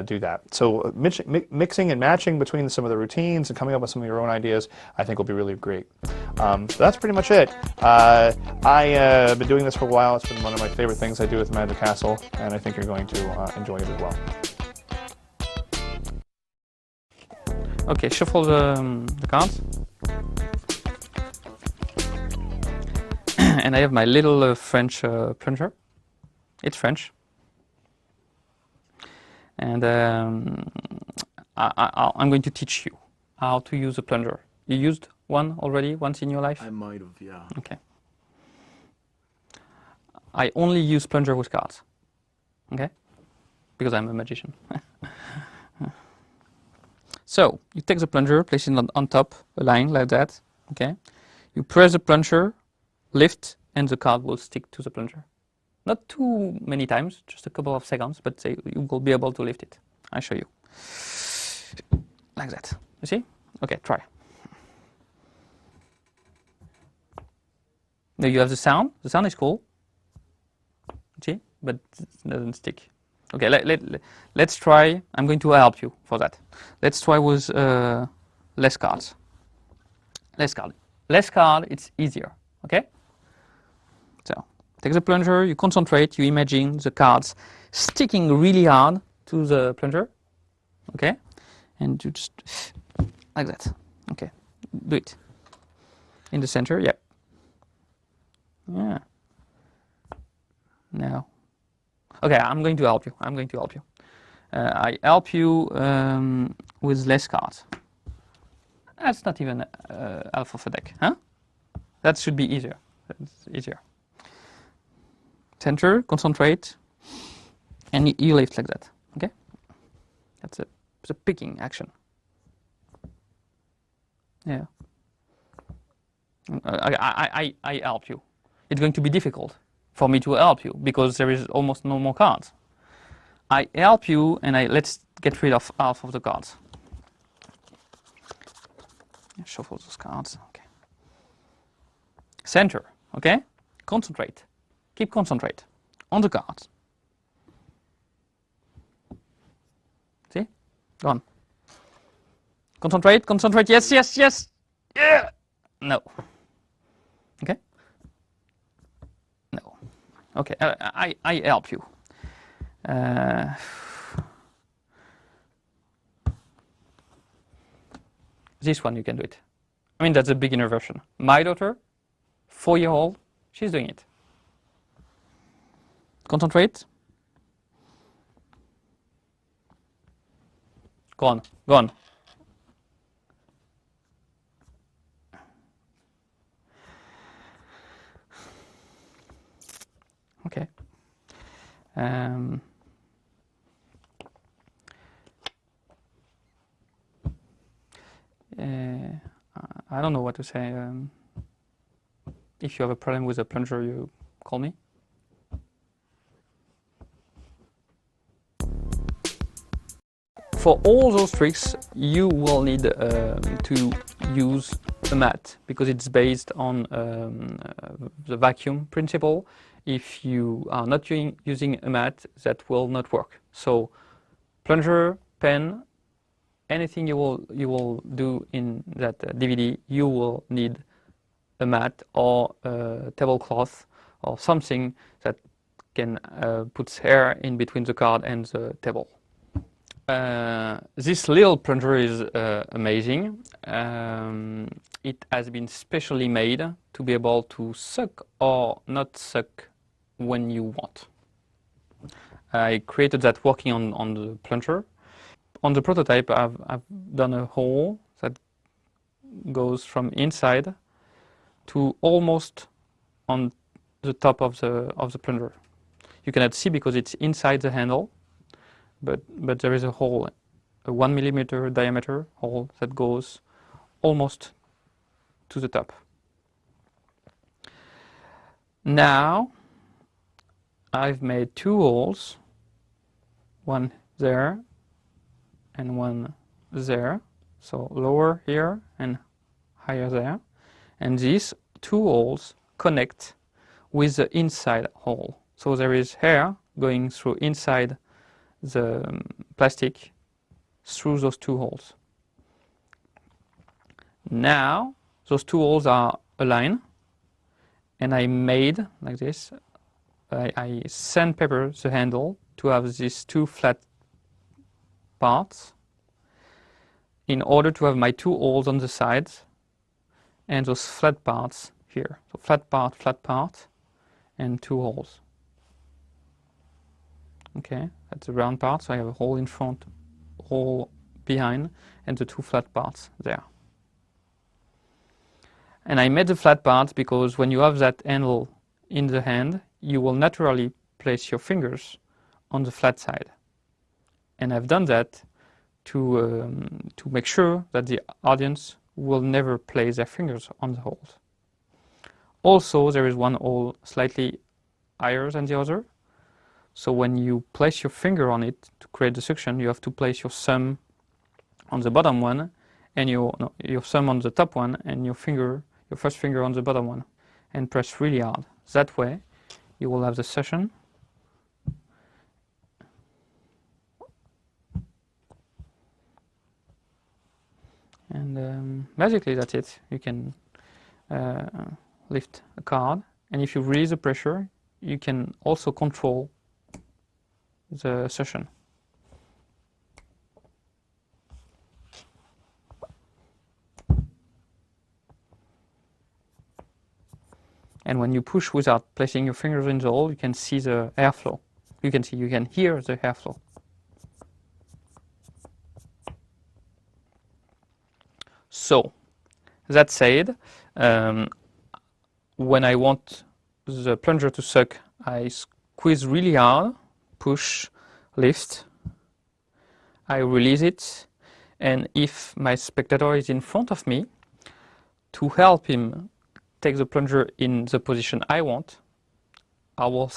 do that. So mixing and matching between some of the routines and coming up with some of your own ideas, I think will be really great. So that's pretty much it. I've been doing this for a while. It's been one of my favorite things I do with Magic Castle, and I think you're going to enjoy it as well. Okay, shuffle the cards. And I have my little French plunger. It's French. And I'm going to teach you how to use a plunger. You used one already, once in your life? I might have, yeah. Okay. I only use plunger with cards. Okay? Because I'm a magician. So, you take the plunger, place it on top, a line like that, okay? You press the plunger, lift, and the card will stick to the plunger. Not too many times, just a couple of seconds, but you will be able to lift it. I show you. Like that. You see? Okay, try. Now you have the sound. The sound is cool. See? But it doesn't stick. Okay, let's try. I'm going to help you for that. Let's try with less cards. Less card. Less card, it's easier. Okay? So, take the plunger, you concentrate, you imagine the cards sticking really hard to the plunger. Okay? And you just, like that. Okay. Do it. In the center, yep. Yeah. Now. Okay, I'm going to help you. I'm going to help you. I help you with less cards. That's not even half of a deck, huh? That should be easier. That's easier. Center, concentrate, and you lift like that. Okay? That's a picking action. Yeah. I help you. It's going to be difficult for me to help you because there is almost no more cards. I help you, and let's get rid of half of the cards. Shuffle those cards. Okay. Center. Okay. Concentrate. Keep concentrate on the cards. See? Gone. Concentrate. Concentrate. Yes. Yes. Yes. Yeah. No. Okay. No. Okay. I help you. This one you can do it. I mean, that's a beginner version. My daughter, 4-year-old, she's doing it. Concentrate. Go on, go on. Okay. I don't know what to say. If you have a problem with a plunger, you call me. For all those tricks, you will need to use a mat because it's based on the vacuum principle. If you are not using a mat, that will not work. So, plunger, pen, anything you will do in that DVD, you will need a mat or a tablecloth or something that can put air in between the card and the table. This little plunger is amazing. It has been specially made to be able to suck or not suck when you want. I created that working on the plunger. On the prototype, I've done a hole that goes from inside to almost on the top of the plunger. You cannot see because it's inside the handle, but there is a hole, a 1 millimeter diameter hole that goes almost to the top. Now I've made 2 holes, one there and one there, so lower here and higher there, and these 2 holes connect with the inside hole. So there is air going through inside the plastic through those 2 holes. Now those 2 holes are aligned, and I made like this. I sandpaper the handle to have these 2 flat parts in order to have my 2 holes on the sides and those flat parts here. So flat part, and 2 holes. Okay, that's the round part, so I have a hole in front, hole behind, and the 2 flat parts there. And I made the flat parts because when you have that handle in the hand, you will naturally place your fingers on the flat side. And I've done that to make sure that the audience will never place their fingers on the holes. Also, there is one hole slightly higher than the other. So when you place your finger on it to create the suction, you have to place your thumb on the bottom one, and your thumb on the top one, and your first finger on the bottom one, and press really hard. That way, you will have the suction. And basically that's it. You can lift a card, and if you release the pressure, you can also control the suction. And when you push without placing your fingers in the hole, you can see the airflow. You can hear the airflow. So, that said, when I want the plunger to suck, I squeeze really hard, push, lift, I release it, and if my spectator is in front of me, to help him take the plunger in the position I want, I will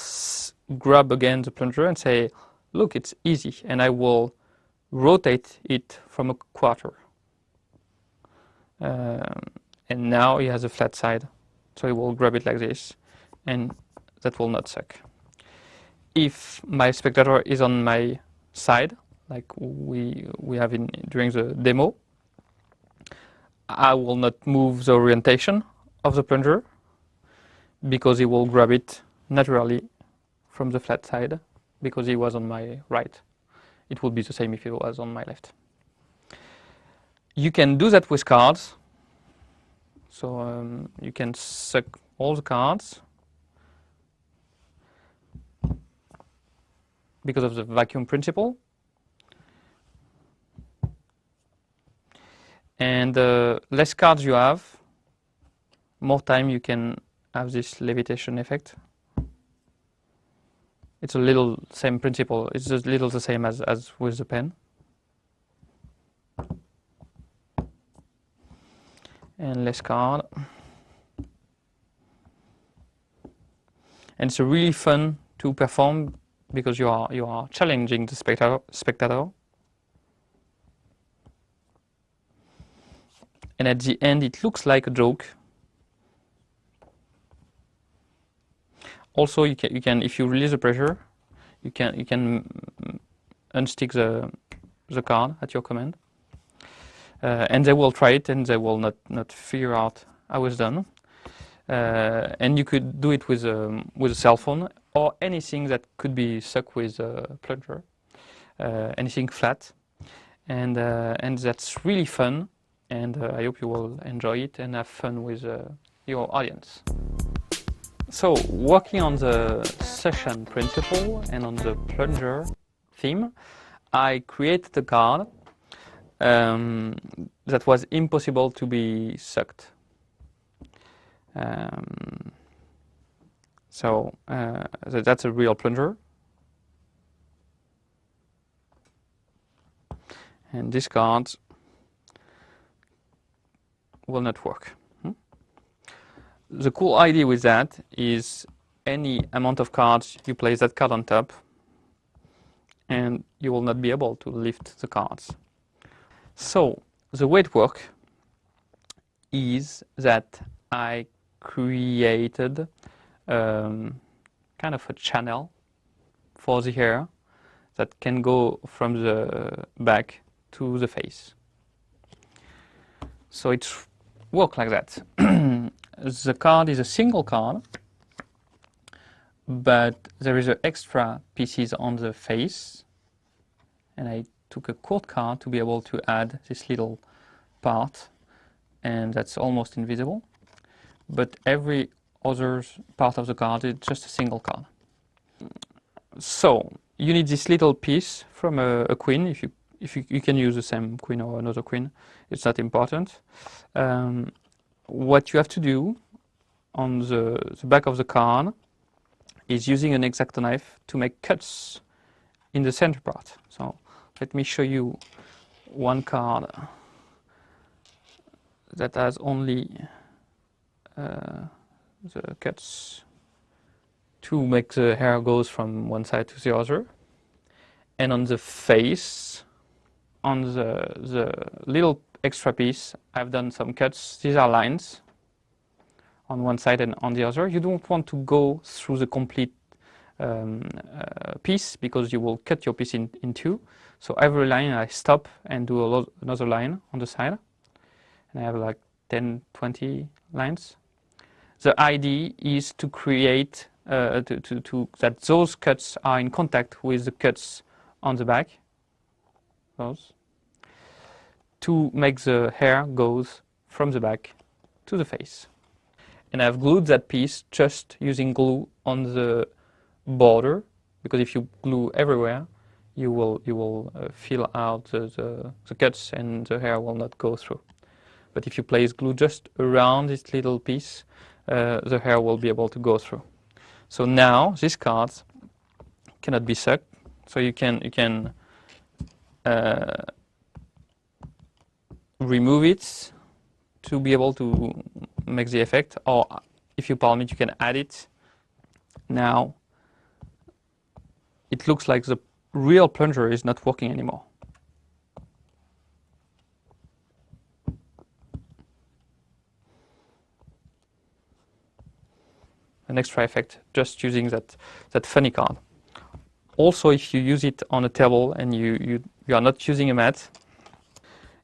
grab again the plunger and say, look, it's easy, and I will rotate it from a quarter. And now he has a flat side, so he will grab it like this, and that will not suck. If my spectator is on my side, like we have during the demo, I will not move the orientation of the plunger because he will grab it naturally from the flat side because he was on my right. It would be the same if he was on my left. You can do that with cards. So you can suck all the cards because of the vacuum principle. And the less cards you have, more time you can have this levitation effect. It's a little same principle. It's just a little the same as with the pen. And less card. And it's really fun to perform because you are challenging the spectator. And at the end, it looks like a joke. Also, you can if you release the pressure, you can unstick the card at your command. And they will try it, and they will not figure out how it's done. And you could do it with a cell phone or anything that could be stuck with a plunger, anything flat, and that's really fun. And I hope you will enjoy it and have fun with your audience. So, working on the session principle and on the plunger theme, I created a card that was impossible to be sucked. So that's a real plunger. And this card will not work. The cool idea with that is any amount of cards, you place that card on top, and you will not be able to lift the cards. So the way it works is that I created kind of a channel for the hair that can go from the back to the face. So it works like that. The card is a single card, but there is extra pieces on the face, and I took a quote card to be able to add this little part, and that's almost invisible. But every other part of the card is just a single card. So you need this little piece from a queen. If you can use the same queen or another queen, it's not important. What you have to do on the back of the card is using an X-Acto knife to make cuts in the center part. So let me show you one card that has only the cuts to make the hair goes from one side to the other. And on the face, on the little extra piece, I've done some cuts. These are lines on one side and on the other. You don't want to go through the complete piece because you will cut your piece in two. So every line I stop and do another line on the side. And I have like 10, 20 lines. The idea is to create, that those cuts are in contact with the cuts on the back, those, to make the hair goes from the back to the face. And I've glued that piece just using glue on the border, because if you glue everywhere, you will fill out the cuts and the hair will not go through. But if you place glue just around this little piece, the hair will be able to go through. So now this card cannot be sucked, so you can remove it to be able to make the effect, or if you palm it, you can add it. Now it looks like the real plunger is not working anymore. An extra effect just using that funny card. Also, if you use it on a table and you are not using a mat,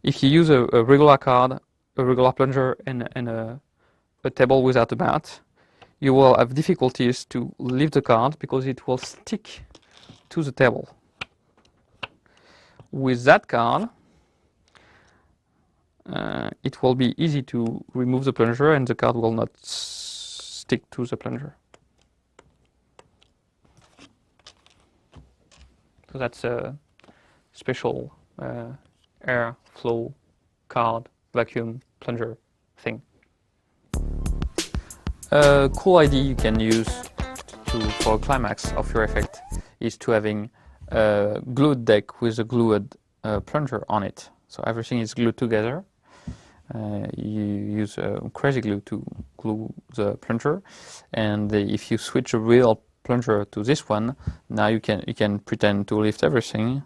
if you use a regular card, a regular plunger, and a table without a mat, you will have difficulties to lift the card because it will stick to the table. With that card, it will be easy to remove the plunger and the card will not stick to the plunger. So that's a special airflow card vacuum plunger thing. A cool idea you can use for a climax of your effect is to having a glued deck with a glued plunger on it. So everything is glued together. You use crazy glue to glue the plunger, and if you switch a real plunger to this one, now you can pretend to lift everything,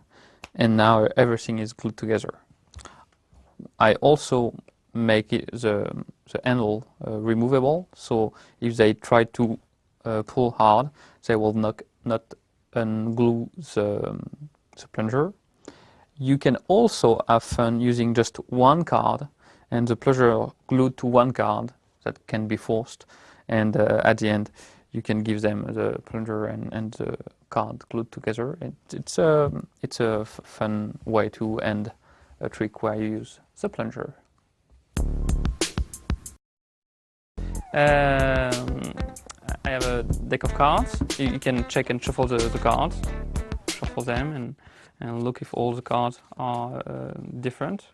and now everything is glued together. I also make the handle removable, so if they try to pull hard, they will not unglue the plunger. You can also have fun using just one card and the plunger glued to one card that can be forced, and at the end you can give them the plunger and the card glued together. It's a fun way to end a trick where you use the plunger. I have a deck of cards. You can check and shuffle the cards, shuffle them and look if all the cards are different.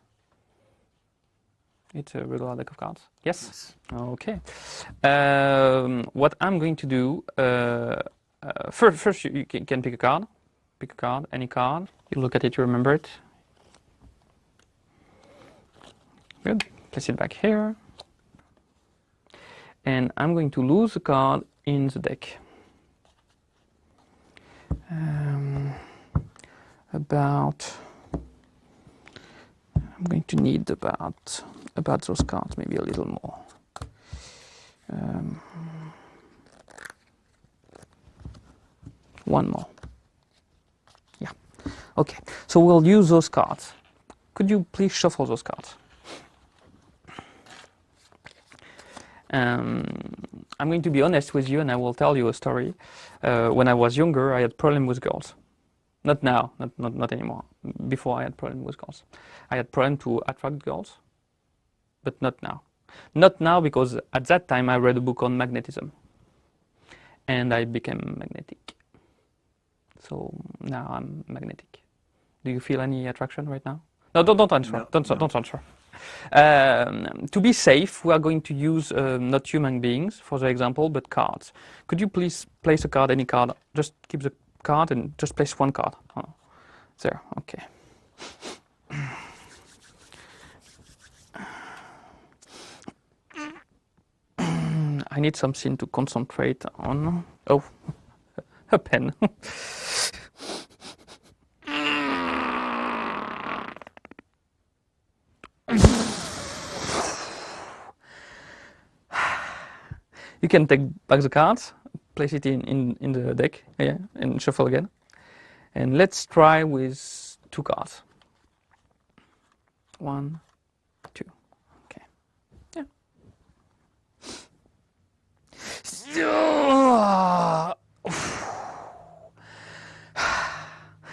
It's a regular deck of cards. Yes? Okay. What I'm going to do, first you can pick a card. Pick a card, any card. You look at it, you remember it. Good. Place it back here. And I'm going to lose the card in the deck. I'm going to need about those cards, maybe a little more. One more. Yeah. Okay. So we'll use those cards. Could you please shuffle those cards? I'm going to be honest with you, and I will tell you a story. When I was younger, I had problem with girls. Not now, not anymore. Before I had problem with girls. I had problem to attract girls, but not now. Not now because at that time I read a book on magnetism, and I became magnetic. So now I'm magnetic. Do you feel any attraction right now? No, don't answer. No, don't answer. To be safe, we are going to use not human beings for the example, but cards. Could you please place a card, any card? Just keep the card and just place one card. Oh, there, okay. I need something to concentrate on. Oh, a pen. You can take back the cards, place it in the deck, yeah, and shuffle again. And let's try with 2 cards. 1, 2. Okay. Yeah.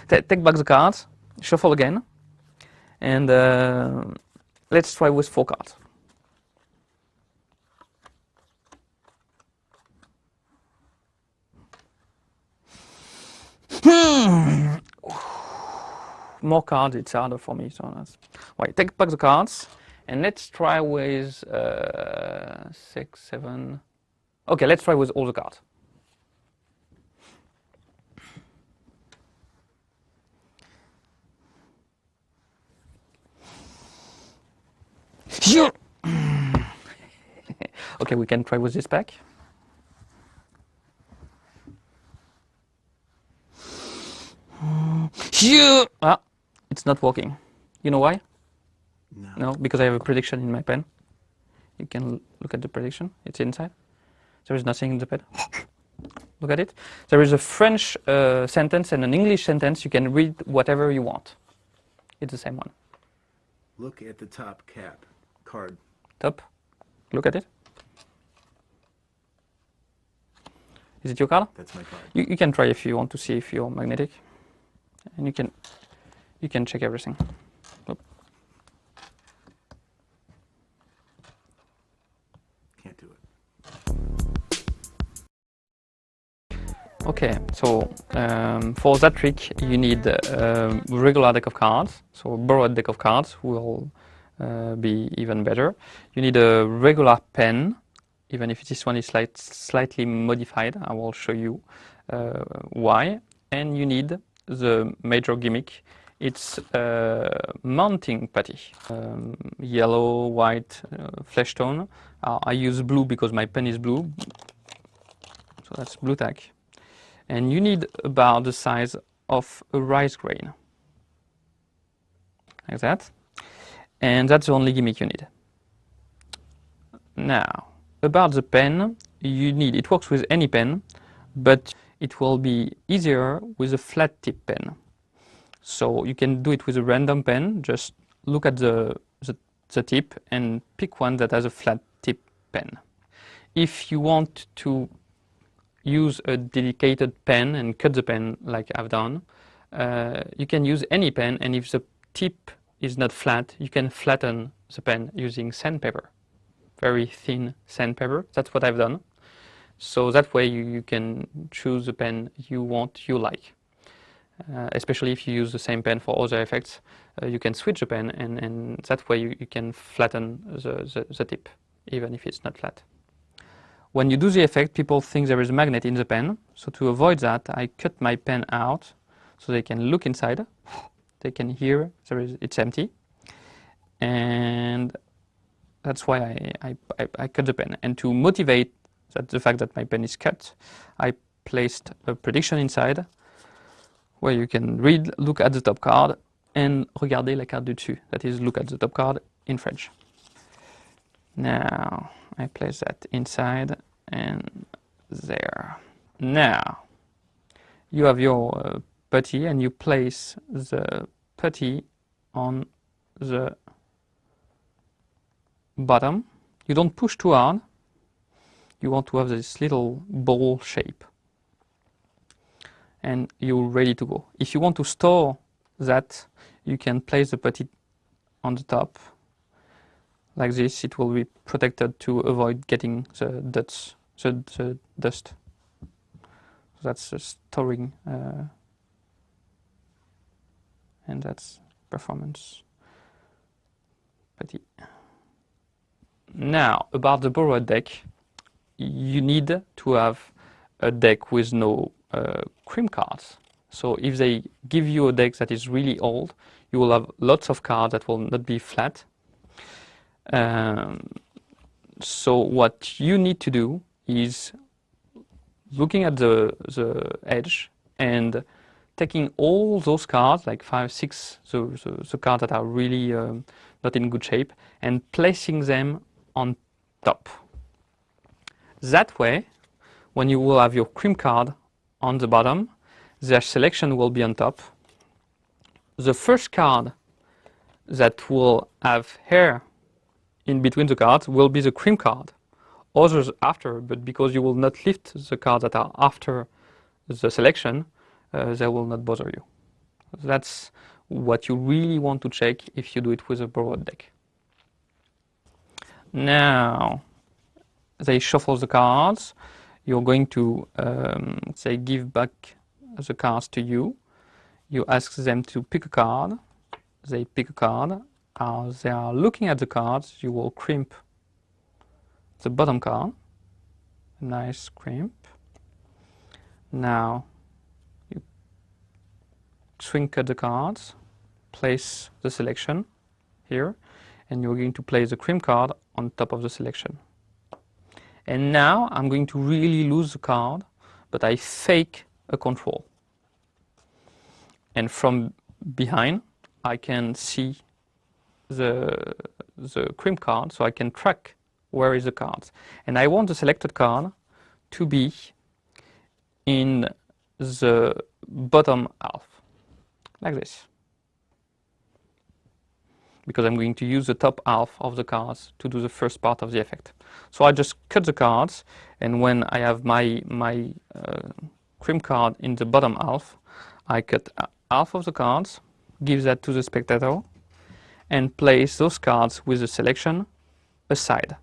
Take back the cards, shuffle again, and let's try with 4 cards. More cards, it's harder for me. So that's why. Take back the cards, and let's try with 6, 7. Okay, let's try with all the cards. Okay, we can try with this pack. Ah, it's not working. You know why? No, because I have a prediction in my pen. You can look at the prediction. It's inside. There is nothing in the pen. Look at it. There is a French sentence and an English sentence. You can read whatever you want. It's the same one. Look at the top cap card. Top. Look at it. Is it your card? That's my card. You can try if you want to see if you're magnetic, and you can check everything. Oop. Can't do it. Okay, so for that trick you need a regular deck of cards. So a borrowed deck of cards will be even better. You need a regular pen, even if this one is slightly modified. I will show you why. And you need the major gimmick. It's mounting putty. Yellow, white, flesh tone. I use blue because my pen is blue. So that's blue tack. And you need about the size of a rice grain. Like that. And that's the only gimmick you need. Now, about the pen, it works with any pen, but it will be easier with a flat tip pen. So you can do it with a random pen, just look at the tip and pick one that has a flat tip pen. If you want to use a dedicated pen and cut the pen like I've done, you can use any pen, and if the tip is not flat, you can flatten the pen using sandpaper. Very thin sandpaper. That's what I've done. So that way you can choose the pen you like. Especially if you use the same pen for other effects, you can switch the pen, and that way you can flatten the tip, even if it's not flat. When you do the effect, people think there is a magnet in the pen. So to avoid that, I cut my pen out so they can look inside. They can hear it's empty. And that's why I cut the pen. And to motivate the fact that my pen is cut, I placed a prediction inside where you can look at the top card, and regarder la carte du dessus. That is, look at the top card in French. Now, I place that inside and there. Now, you have your putty, and you place the putty on the bottom. You don't push too hard. You want to have this little ball shape. And you're ready to go. If you want to store that, you can place the putty on the top. Like this, it will be protected to avoid getting the dust. So that's the storing, and that's performance putty. Now, about the borrowed deck, you need to have a deck with no cream cards. So if they give you a deck that is really old, you will have lots of cards that will not be flat. So what you need to do is looking at the edge and taking all those cards, like 5, 6, the cards that are really not in good shape, and placing them on top. That way, when you will have your cream card on the bottom, their selection will be on top. The first card that will have hair in between the cards will be the cream card. Others after, but because you will not lift the cards that are after the selection, they will not bother you. That's what you really want to check if you do it with a borrowed deck. Now, they shuffle the cards. You're going to, say, give back the cards to you. You ask them to pick a card. They pick a card. As they are looking at the cards, you will crimp the bottom card. Nice crimp. Now, you swing cut the cards, place the selection here, and you're going to place the cream card on top of the selection. And now I'm going to really lose the card, but I fake a control. And from behind, I can see the cream card, so I can track where is the card. And I want the selected card to be in the bottom half, like this. Because I'm going to use the top half of the cards to do the first part of the effect. So I just cut the cards, and when I have my cream card in the bottom half, I cut half of the cards, give that to the spectator, and place those cards with the selection aside.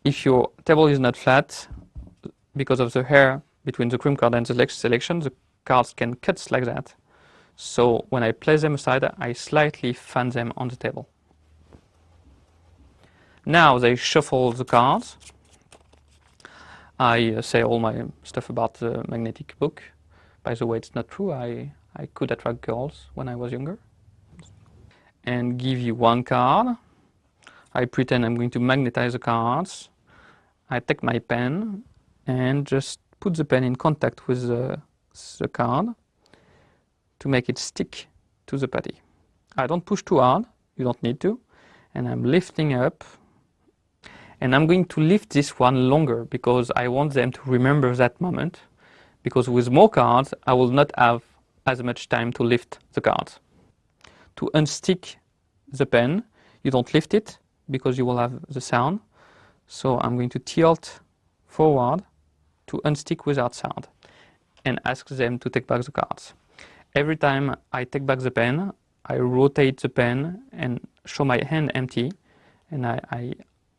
If your table is not flat, because of the hair between the cream card and the selection, the cards can cut like that. So when I place them aside, I slightly fan them on the table. Now they shuffle the cards. I say all my stuff about the magnetic book. By the way, it's not true. I could attract girls when I was younger. And give you one card. I pretend I'm going to magnetize the cards. I take my pen and just put the pen in contact with the card to make it stick to the putty. I don't push too hard, you don't need to, and I'm lifting up. And I'm going to lift this one longer because I want them to remember that moment, because with more cards I will not have as much time to lift the cards. To unstick the pen, you don't lift it because you will have the sound, so I'm going to tilt forward to unstick without sound and ask them to take back the cards. Every time I take back the pen, I rotate the pen and show my hand empty, and I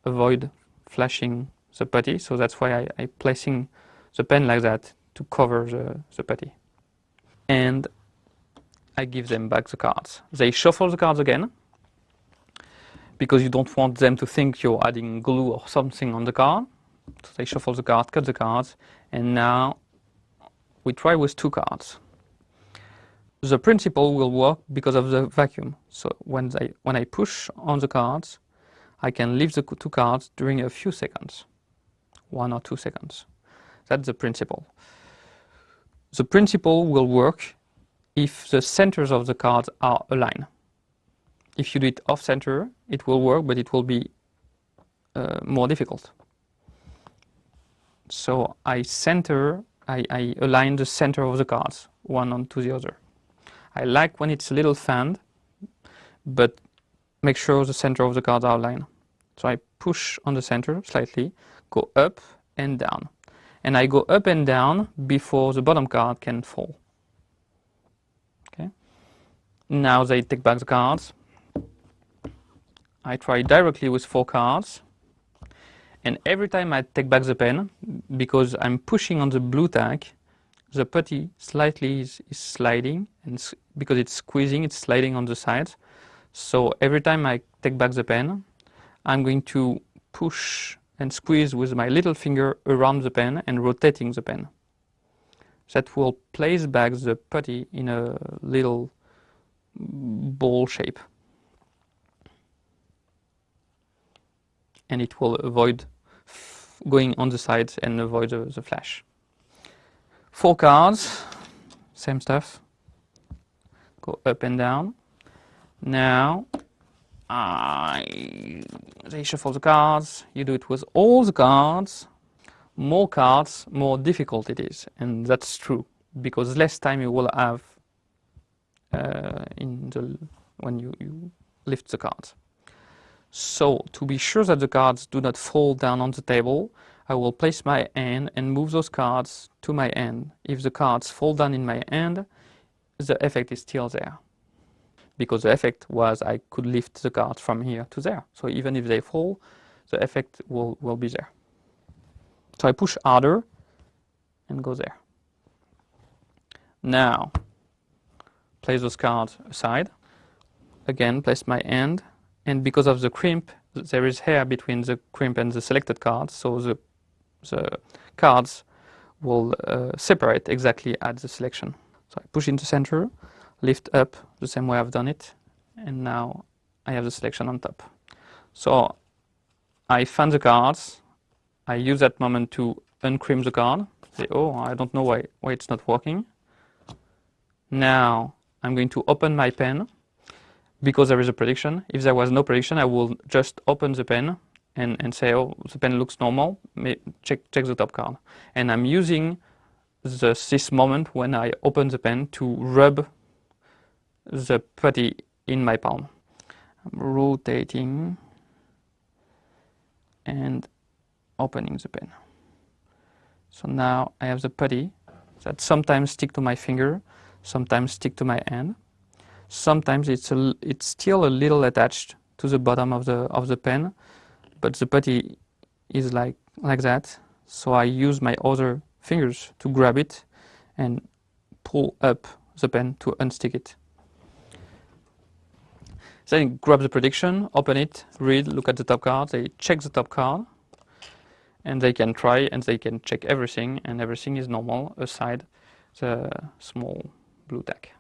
avoid flashing the putty, so that's why I'm placing the pen like that to cover the putty. And I give them back the cards. They shuffle the cards again, because you don't want them to think you're adding glue or something on the card. So they shuffle the card, cut the cards, and now we try with 2 cards. The principle will work because of the vacuum. So when I push on the cards, I can leave the 2 cards during a few seconds, 1 or 2 seconds. That's the principle. The principle will work if the centers of the cards are aligned. If you do it off center, it will work, but it will be more difficult. So I align the center of the cards, one onto the other. I like when it's a little fanned, but make sure the center of the cards are aligned. So I push on the center slightly, go up and down. And I go up and down before the bottom card can fall. Okay. Now they take back the cards. I try directly with 4 cards. And every time I take back the pen, because I'm pushing on the blue tack, the putty slightly is sliding, and because it's squeezing, it's sliding on the sides. So every time I take back the pen, I'm going to push and squeeze with my little finger around the pen and rotating the pen. That will place back the putty in a little ball shape. And it will avoid going on the sides and avoid the flash. 4 cards, same stuff. Go up and down. Now, they shuffle the cards. You do it with all the cards. More cards, more difficult it is, and that's true because less time you will have when you lift the cards. So to be sure that the cards do not fall down on the table, I will place my hand and move those cards to my hand. If the cards fall down in my hand, the effect is still there. Because the effect was I could lift the cards from here to there. So even if they fall, the effect will be there. So I push harder and go there. Now, place those cards aside. Again, place my hand. And because of the crimp, there is hair between the crimp and the selected cards. So the cards will separate exactly at the selection. So I push in the center, lift up the same way I've done it. And now I have the selection on top. So I fan the cards. I use that moment to uncrimp the card. Say, oh, I don't know why it's not working. Now I'm going to open my pen because there is a prediction. If there was no prediction, I will just open the pen and say, oh, the pen looks normal. Check the top card. And I'm using this moment when I open the pen to rub the putty in my palm. I'm rotating and opening the pen. So now I have the putty that sometimes stick to my finger, sometimes stick to my hand. Sometimes it's still a little attached to the bottom of the pen, but the putty is like that. So I use my other fingers to grab it and pull up the pen to unstick it. Then grab the prediction, open it, read, look at the top card. They check the top card, and they can try and they can check everything, and everything is normal aside the small blue tack.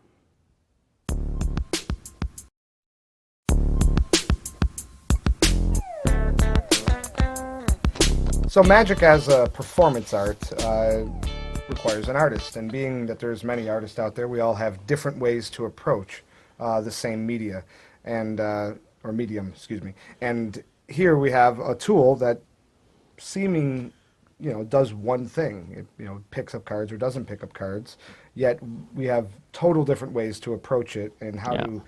So magic as a performance art requires an artist, and being that there's many artists out there, we all have different ways to approach the same media, and or medium, excuse me. And here we have a tool that seeming, does one thing. It, picks up cards or doesn't pick up cards. Yet we have total different ways to approach it and how to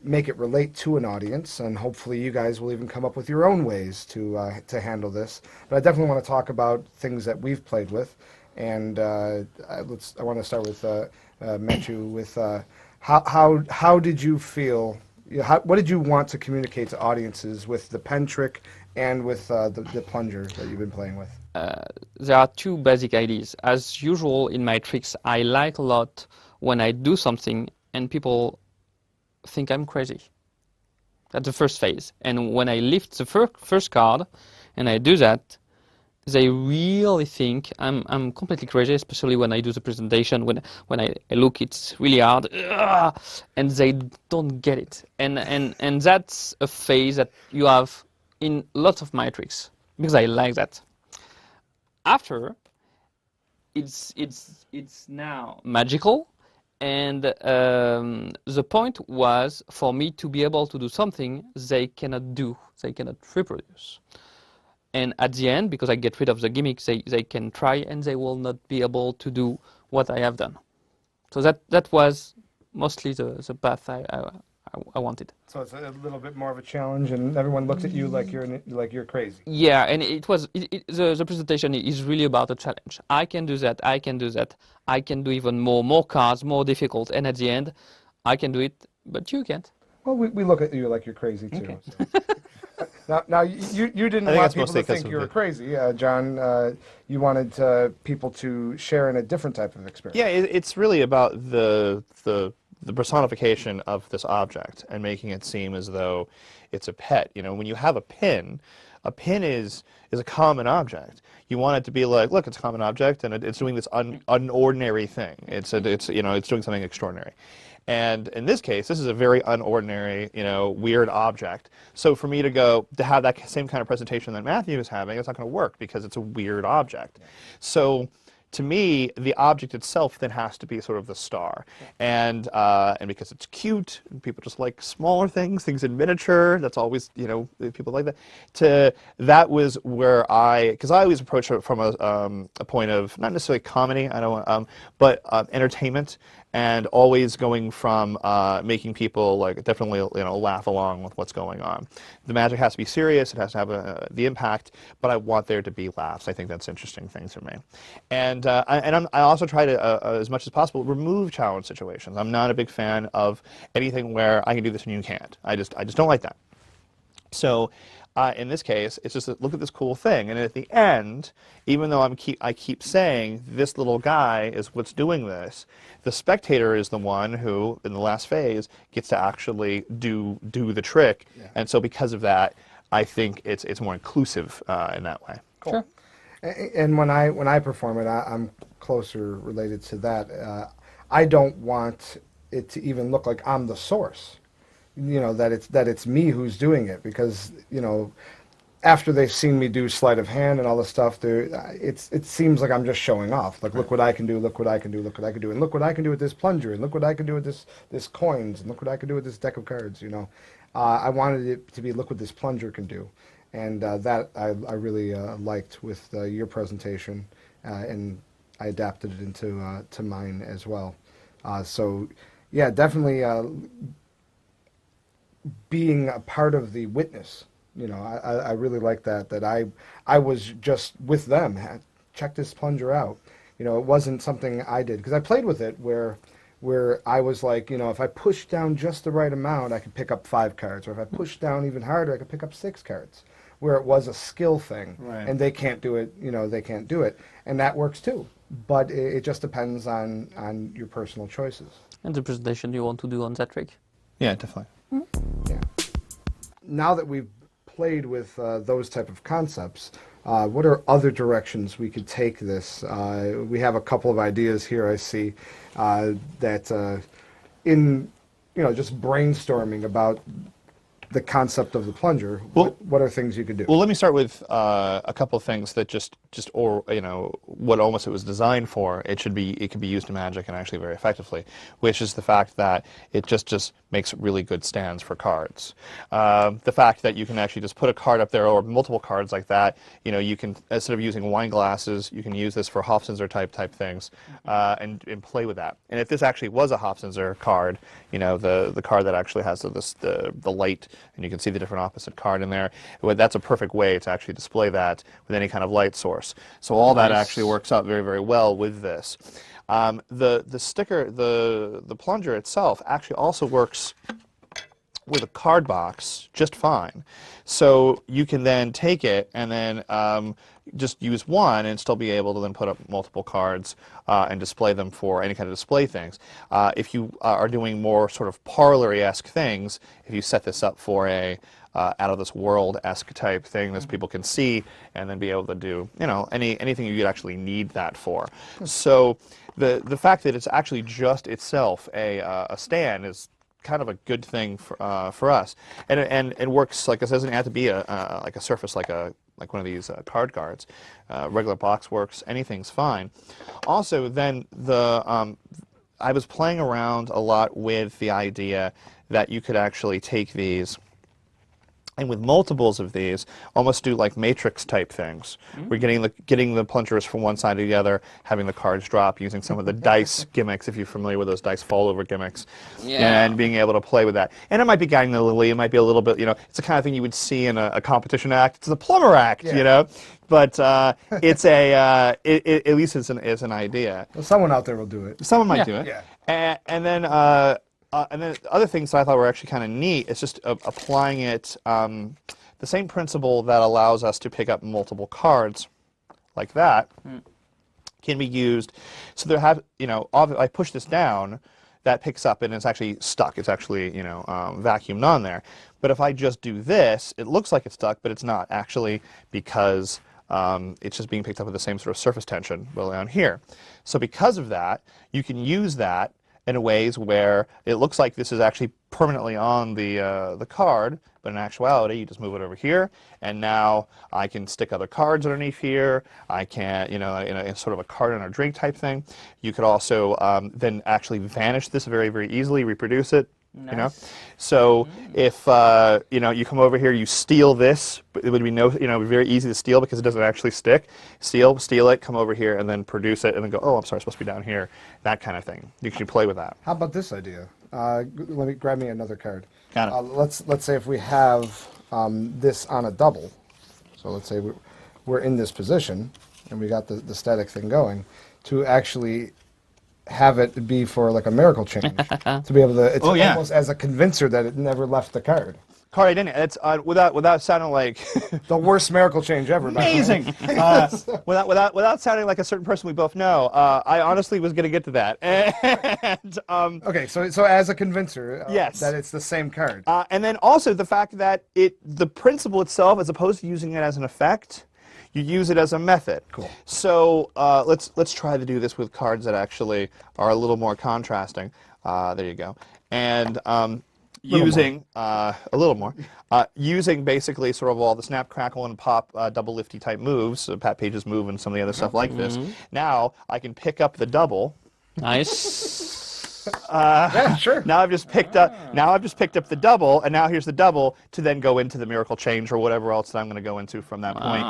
make it relate to an audience. And hopefully you guys will even come up with your own ways to handle this. But I definitely want to talk about things that we've played with. And I want to start with Matthew. With how did you feel? What did you want to communicate to audiences with the pen trick and with the plunger that you've been playing with? There are two basic ideas. As usual in my tricks, I like a lot when I do something and people think I'm crazy. That's the first phase. And when I lift the first card and I do that, they really think I'm completely crazy, especially when I do the presentation. When I look, it's really hard, and they don't get it. And that's a phase that you have in lots of my tricks because I like that. After, it's now magical, and the point was for me to be able to do something they cannot do, they cannot reproduce. And at the end, because I get rid of the gimmicks, they can try and they will not be able to do what I have done. So that was mostly the path I wanted. So it's a little bit more of a challenge, and everyone looks at you like you're crazy. Yeah, and the presentation is really about a challenge. I can do that. I can do that. I can do even more cards, more difficult. And at the end, I can do it, but you can't. Well, we look at you like you're crazy too. Okay. So. Now you didn't I think want that's people mostly to think because you of were the- crazy, John. You wanted people to share in a different type of experience. Yeah, it's really about the personification of this object and making it seem as though it's a pet. When you have a pin is a common object. You want it to be like, look, it's a common object, and it's doing this unordinary thing. It's doing something extraordinary. And in this case, this is a very unordinary, weird object. So for me to have that same kind of presentation that Matthew is having, it's not going to work because it's a weird object. So to me, the object itself then has to be sort of the star, and because it's cute, and people just like smaller things in miniature. That's always, people like that. That was where because I always approach it from a point of not necessarily comedy, but entertainment, and always going from making people like definitely laugh along with what's going on. The magic has to be serious. It has to have the impact, but I want there to be laughs. I think that's interesting things for me, and I also try to as much as possible remove challenge situations. I'm not a big fan of anything where I can do this and you can't. I just don't like that. So in this case, it's just that, look at this cool thing. And at the end, even though I keep saying this little guy is what's doing this, the spectator is the one who, in the last phase, gets to actually do the trick. Yeah. And so because of that, I think it's more inclusive in that way. Cool. Sure. And when I perform it, I'm closer related to that. I don't want it to even look like I'm the source. That it's me who's doing it, because after they've seen me do sleight of hand and all this stuff, it seems like I'm just showing off. Like, look what I can do, look what I can do, look what I can do, and look what I can do with this plunger, and look what I can do with this coins, and look what I can do with this deck of cards. I wanted it to be, look what this plunger can do, and that I really liked with your presentation, and I adapted it into to mine as well. So yeah, definitely being a part of the witness. I really like that I was just with them. Check this plunger out. It wasn't something I did, because I played with it where I was like, if I push down just the right amount, I could pick up 5 cards, or if I push down even harder, I could pick up 6 cards. Where it was a skill thing, right. And they can't do it. They can't do it, and that works too. But it just depends on your personal choices. And the presentation you want to do on that trick. Yeah, definitely. Mm-hmm. Yeah. Now that we've played with those type of concepts, what are other directions we could take this? We have a couple of ideas here. I see that in just brainstorming about the concept of the plunger. Well, what are things you could do? Well, let me start with a couple of things that what almost it was designed for. It could be used in Magic, and actually very effectively, which is the fact that it just makes really good stands for cards. The fact that you can actually just put a card up there, or multiple cards like that. You can, instead of using wine glasses, you can use this for Hofzinser type things, and play with that. And if this actually was a Hofzinser card, the card that actually has the light, and you can see the different opposite card in there, that's a perfect way to actually display that with any kind of light source. So all that actually works out very, very well with this. The sticker, the plunger itself actually also works with a card box just fine. So you can then take it and then just use one and still be able to then put up multiple cards and display them for any kind of display things. If you are doing more sort of parlor-esque things, if you set this up for a out of this world-esque type thing that people can see, and then be able to do anything you'd actually need that for. So the fact that it's actually just itself a stand is kind of a good thing for us, and it works. Like, it doesn't have to be like a surface like one of these card guards. Regular box works. Anything's fine. Also, then I was playing around a lot with the idea that you could actually take these, and with multiples of these, almost do like matrix type things. Mm-hmm. We're getting the plungers from one side to the other, having the cards drop, using some of the dice gimmicks, if you're familiar with those dice fall over gimmicks, and being able to play with that. And it might be guiding the lily, it might be a little bit, it's the kind of thing you would see in a competition act. It's the plumber act, But it's at least it's an idea. Well, someone out there will do it. Someone might do it. Yeah. And then other things that I thought were actually kind of neat is just applying it, the same principle that allows us to pick up multiple cards like that can be used. So there have, I push this down, that picks up and it's actually stuck. It's actually, vacuumed on there. But if I just do this, it looks like it's stuck, but it's not actually, because it's just being picked up with the same sort of surface tension really on here. So because of that, you can use that in ways where it looks like this is actually permanently on the card, but in actuality, you just move it over here, and now I can stick other cards underneath here. I can, you know, in sort of a card and a drink type thing. You could also then actually vanish this very, very easily, reproduce it. Nice. You know, so if you know, you come over here, you steal this, but it would be no, you know, very easy to steal because it doesn't actually stick. Steal it, come over here, and then produce it, and then go. Oh, I'm sorry, it's supposed to be down here. That kind of thing. You can play with that. How about this idea? Let me grab me another card. Got it. Let's say if we have this on a double, so let's say we're in this position and we got the static thing going, to actually have it be for like a miracle change, to be able to. It's almost as a convincer that it never left the card. Card identity. It's without sounding like The worst miracle change ever. by the way. amazing. Without sounding like a certain person we both know. I honestly was going to get to that. And Okay, so as a convincer, Yes. that it's the same card. and then also the fact that the principle itself, as opposed to using it as an effect, you use it as a method. Cool. So let's try to do this with cards that actually are a little more contrasting. There you go. And using a little more, using basically sort of all the snap, crackle, and pop double lifty type moves, Pat Page's move, and some of the other stuff like this. Now I can pick up the double. Nice. Yeah, sure. Now I've just picked up. Now I've just picked up the double, and now here's the double to then go into the miracle change or whatever else that I'm going to go into from that point.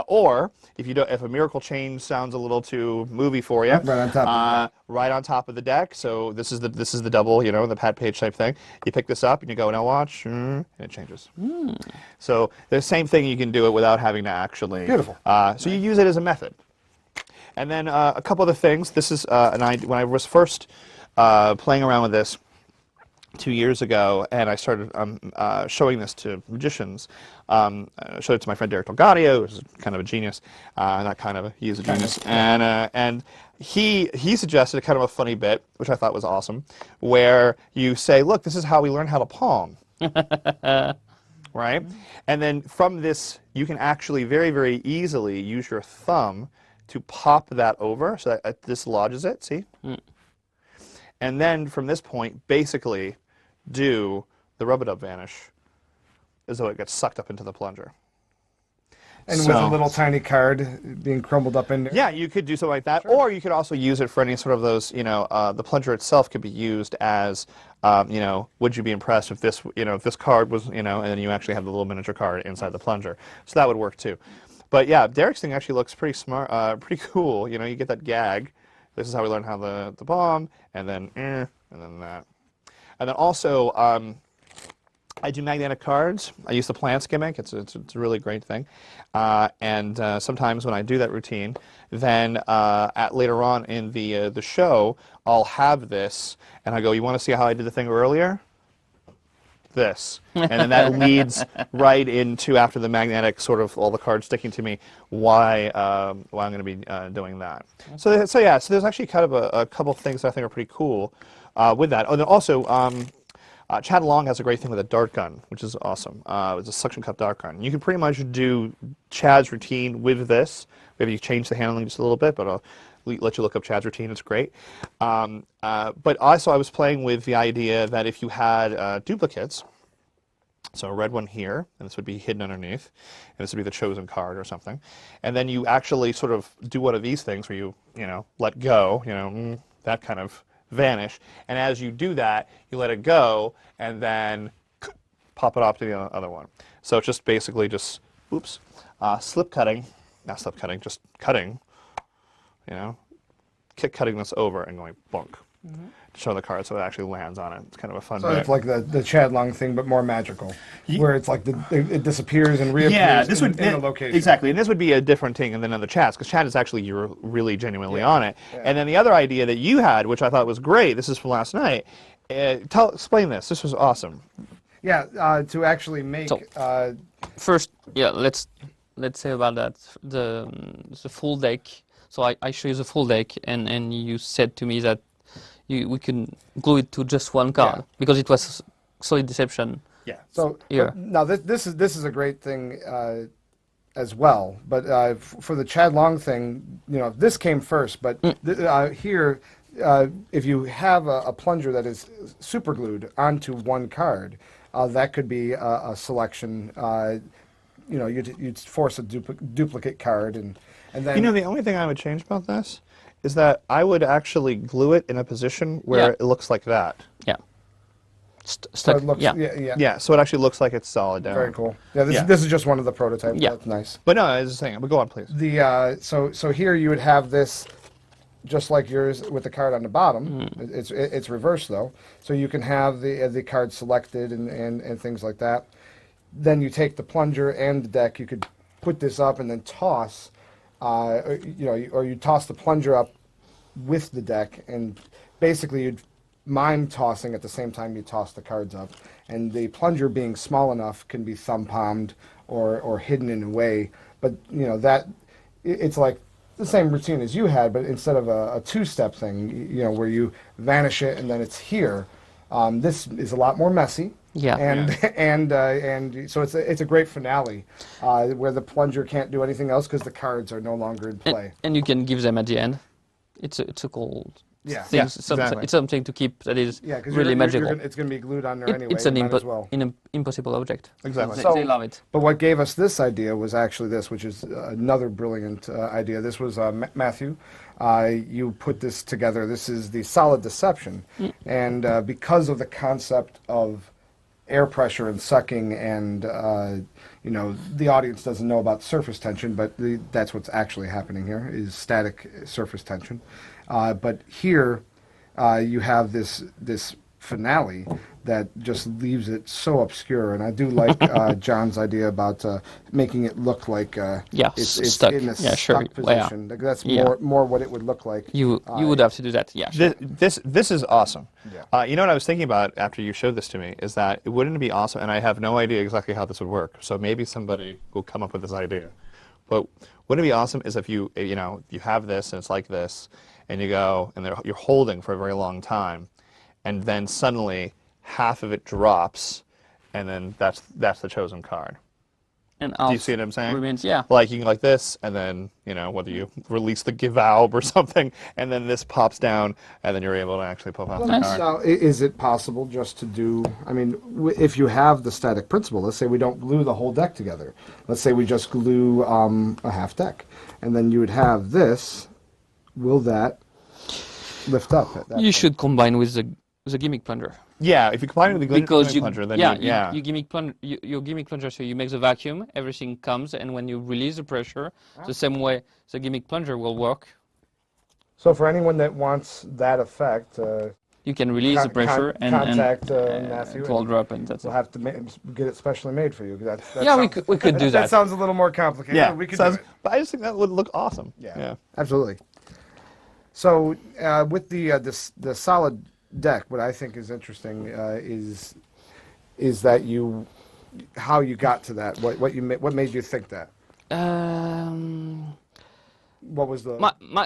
Or if you don't, if a miracle change sounds a little too movie for you, Right on top. right on top of the deck. So this is the double, you know, the Pat Page type thing. You pick this up and you go, now watch, and it changes. So the same thing, you can do it without having to actually. Beautiful. So you use it as a method. And then a couple other things. This is when I was first playing around with this 2 years ago, and I started showing this to magicians. I showed it to my friend Derek Delgadio, who's kind of a genius. Not kind of, he is a genius. And he suggested kind of a funny bit, which I thought was awesome, where you say, look, this is how we learn how to palm. Right? And then from this, you can actually very, very easily use your thumb to pop that over so that dislodges it, see? And then from this point, basically do the rub-a-dub vanish as though it gets sucked up into the plunger. And with a little tiny card being crumbled up in there. Yeah, you could do something like that, or you could also use it for any sort of those, you know, the plunger itself could be used as, you know, would you be impressed if this, you know, if this card was, you know, and then you actually have the little miniature card inside the plunger. So that would work too. But yeah, Derek's thing actually looks pretty smart, pretty cool. You know, you get that gag. This is how we learn how the bomb, and then that. And then also, I do magnetic cards. I use the plants gimmick. It's a really great thing. And sometimes when I do that routine, then later on in the show, I'll have this, and I go, you want to see how I did the thing earlier? This. And then that leads right into, after the magnetic sort of all the cards sticking to me, why I'm going to be doing that. So yeah, so there's actually kind of a couple of things that I think are pretty cool with that. Oh, and also, Chad Long has a great thing with a dart gun, which is awesome. It's a suction cup dart gun. You can pretty much do Chad's routine with this. Maybe you change the handling just a little bit, but I'll let you look up Chad's routine. It's great. But also I was playing with the idea that if you had duplicates, so a red one here, and this would be hidden underneath, and this would be the chosen card or something, and then you actually sort of do one of these things where you know, let go, you know, that kind of vanish, and as you do that, you let it go, and then pop it off to the other one. So it's just basically just, oops, slip cutting, not slip cutting, just cutting, you know, cutting this over and going bonk. To show the card so it actually lands on it. It's kind of a fun So bit. it's like the Chad Long thing, but more magical, where it's like it disappears and reappears in the location. Exactly, and this would be a different thing than other Chads, because Chad is actually, you're really genuinely on it. Yeah. And then the other idea that you had, which I thought was great, this is from last night, explain this. This was awesome. Yeah, to actually make... First, yeah, let's say about that, the full deck. So I show you the full deck, and you said to me that we can glue it to just one card because it was solid deception. Yeah. So yeah. Now this is a great thing as well. But for the Chad Long thing, you know, this came first. But here, if you have a plunger that is super glued onto one card, that could be a selection. You'd force a duplicate card, and then You know, the only thing I would change about this is that I would actually glue it in a position where Yeah. it looks like that. Yeah. so Stuck. it looks Yeah. yeah. Yeah, so it actually looks like it's solid down. Very cool. Yeah, Yeah. this is just one of the prototypes. Yeah. That's nice. But no, I was just saying, but go on, please. The so here you would have this just like yours with the card on the bottom. It's reversed though, so you can have the card selected and things like that. Then you take the plunger and the deck. You could put this up and then toss, or you toss the plunger up with the deck, and basically you'd mime tossing at the same time you toss the cards up. And the plunger being small enough can be thumb palmed or hidden in a way. But it's like the same routine as you had, but instead of a two-step thing, where you vanish it and then it's here, this is a lot more messy. Yeah. And so it's a great finale where the plunger can't do anything else because the cards are no longer in play. And you can give them at the end. It's a cool Yeah. thing. Yeah, exactly. It's something to keep that is Yeah, because really magical. it's going to be glued on there anyway. It's an you might as well. impossible object. Exactly. They, So- they love it. But what gave us this idea was actually this, which is another brilliant idea. This was Matthew. You put this together. This is the solid deception. And because of the concept of air pressure and sucking and, the audience doesn't know about surface tension, but that's what's actually happening here is static surface tension. But here you have this finale that just leaves it so obscure. And I do like John's idea about making it look like it's stuck. in a Yeah, sure. stuck Well, yeah. position. Like, that's Yeah. more what it would look like. You would have to do that. Yeah. Sure. This is awesome. Yeah. You know what I was thinking about after you showed this to me is that it wouldn't be awesome, and I have no idea exactly how this would work. So maybe somebody will come up with this idea. But wouldn't it be awesome is if you have this and it's like this, and you go and you're holding for a very long time, and then suddenly half of it drops, and then that's the chosen card. And Do you see what I'm saying? Remains, yeah. Like you can like this, and then whether you release the give valve or something, and then this pops down, and then you're able to actually pull off the card. Now, is it possible just to do, if you have the static principle, let's say we don't glue the whole deck together. Let's say we just glue a half deck. And then you would have this. Will that lift up at that You point? should combine with the gimmick plunger. Yeah, if you combine it with the Because gimmick you, plunger, then yeah, you gimmick your gimmick plunger, so you make the vacuum, everything comes, and when you release the pressure, the same way the gimmick plunger will work. So for anyone that wants that effect, You can release the pressure contact and Matthew. it will drop, and that's We'll it. have to get it specially made for you. That Yeah, we sounds- could do That that. sounds a little more complicated. yeah, but we could sounds- do it. But I just think that would look awesome. Yeah, absolutely. So with the solid deck, what I think is interesting is that how you got to that. What made you think that? What was the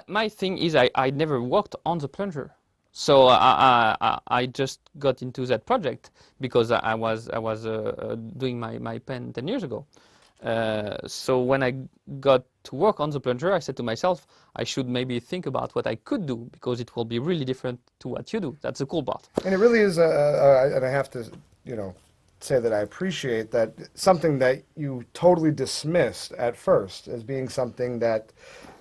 My thing is I never worked on the plunger, so I just got into that project because I was doing my pen 10 years ago. So when I got to work on the plunger, I said to myself, I should maybe think about what I could do because it will be really different to what you do. That's the cool part. And it really is, and I have to, say that I appreciate that something that you totally dismissed at first as being something that,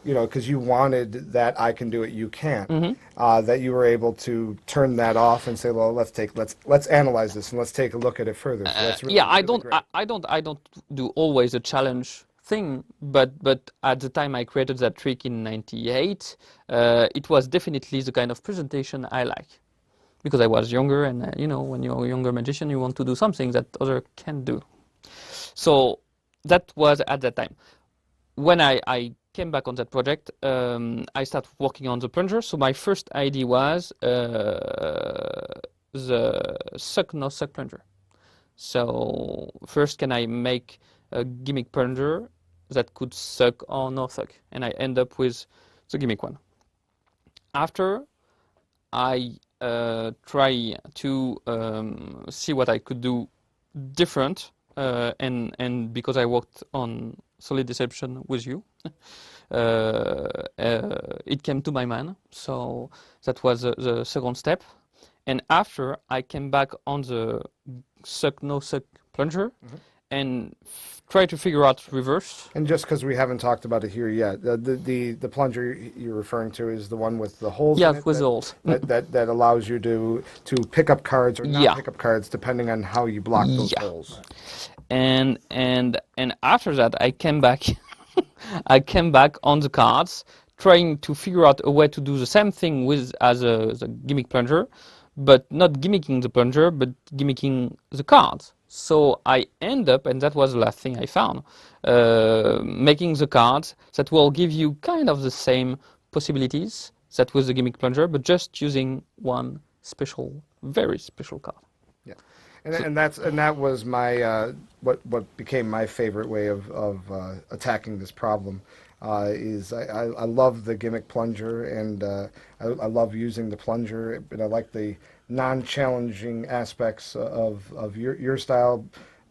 because you wanted that I can do it, you can't. That you were able to turn that off and say, well, let's analyze this and let's take a look at it further. So that's really, Yeah, really great. I don't do always a challenge thing, but at the time I created that trick in '98, it was definitely the kind of presentation I like. Because I was younger, and when you're a younger magician, you want to do something that other can't do. So that was at that time. When I came back on that project, I started working on the plunger. So my first idea was the suck no suck plunger. So first, can I make a gimmick plunger that could suck or no suck? And I end up with the gimmick one. After, I try to see what I could do different, and because I worked on solid deception with you. It came to my mind, so that was the second step. And after I came back on the suck no suck plunger and try to figure out reverse. And just because we haven't talked about it here yet, the plunger you're referring to is the one with the holes Yeah, in it with the holes. that allows you to pick up cards or not Yeah. pick up cards depending on how you block those Yeah. holes. And after that I came back I came back on the cards trying to figure out a way to do the same thing with as the gimmick plunger, but not gimmicking the plunger but gimmicking the cards. So I end up, and that was the last thing I found, making the cards that will give you kind of the same possibilities that with the gimmick plunger, but just using one special, very special card. Yeah, and that was my what became my favorite way of attacking this problem. Is I love the gimmick plunger, and I love using the plunger, but I like the non-challenging aspects of your style.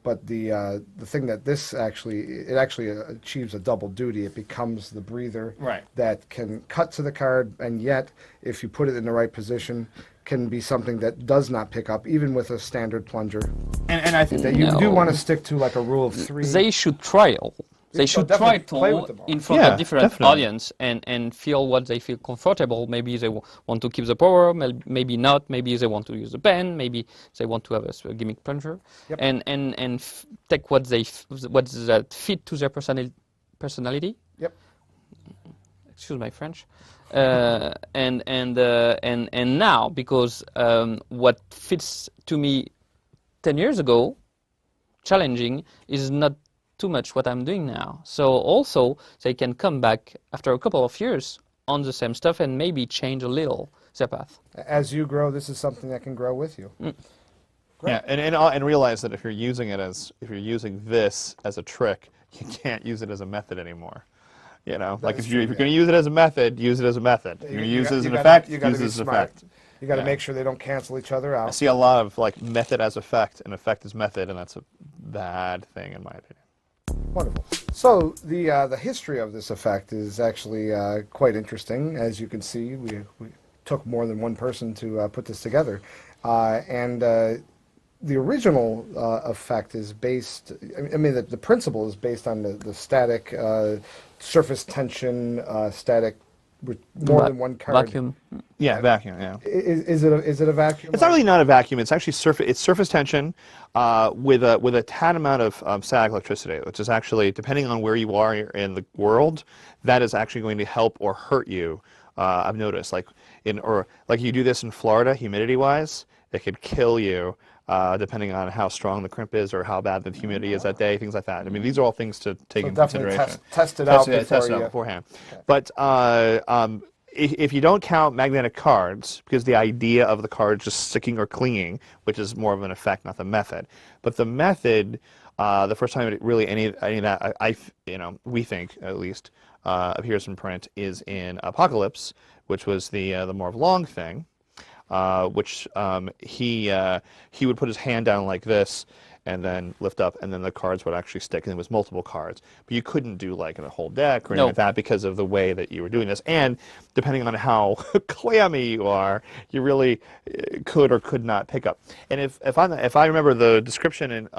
But the thing that this actually achieves a double duty. It becomes the breather Right. that can cut to the card, and yet if you put it in the right position, can be something that does not pick up, even with a standard plunger. And I think That you do No. want to stick to like a rule of three. They should trial. They So should definitely try it play all with them all. in front Yeah, of different definitely. audience and feel what they feel comfortable. Maybe they want to keep the power, maybe not. Maybe they want to use the pen. Maybe they want to have a gimmick plunger, Yep. and take what that fit to their personality. Yep. Excuse my French. And now, because what fits to me 10 years ago, challenging, is not too much what I'm doing now. So also they can come back after a couple of years on the same stuff and maybe change a little their path. As you grow, this is something that can grow with you. Yeah, and realize that if you're using this as a trick, you can't use it as a method anymore. You know, like is if you're true, going to use it as a method, use it as a method. You're going to use it as an effect, You gotta use it be as an smart. effect. You got to Yeah. make sure they don't cancel each other I out. see a lot of like method as effect and effect as method, and that's a bad thing in my opinion. Wonderful. So the history of this effect is actually quite interesting. As you can see, we took more than one person to put this together, and the original effect is based. I mean, the principle is based on the static surface tension, static with more than one card. Vacuum. Yeah, vacuum. Yeah. Is it a vacuum? It's not really not a vacuum. It's actually surface tension with a tad amount of static electricity, which is actually, depending on where you are in the world, that is actually going to help or hurt you. I've noticed, like you do this in Florida, humidity-wise, it could kill you. Depending on how strong the crimp is or how bad the humidity is that day, things like that. I mean, these are all things to take So into definitely consideration. test it out Test before it out you. beforehand. But if you don't count magnetic cards, because the idea of the card just sticking or clinging, which is more of an effect, not the method. But the method, the first time it really any of that we think at least appears in print is in Apocalypse, which was the more of long thing. Which he would put his hand down like this and then lift up, and then the cards would actually stick, and it was multiple cards. But you couldn't do like a whole deck or anything like that because of the way that you were doing this. And depending on how clammy you are, you really could or could not pick up. And if I remember the description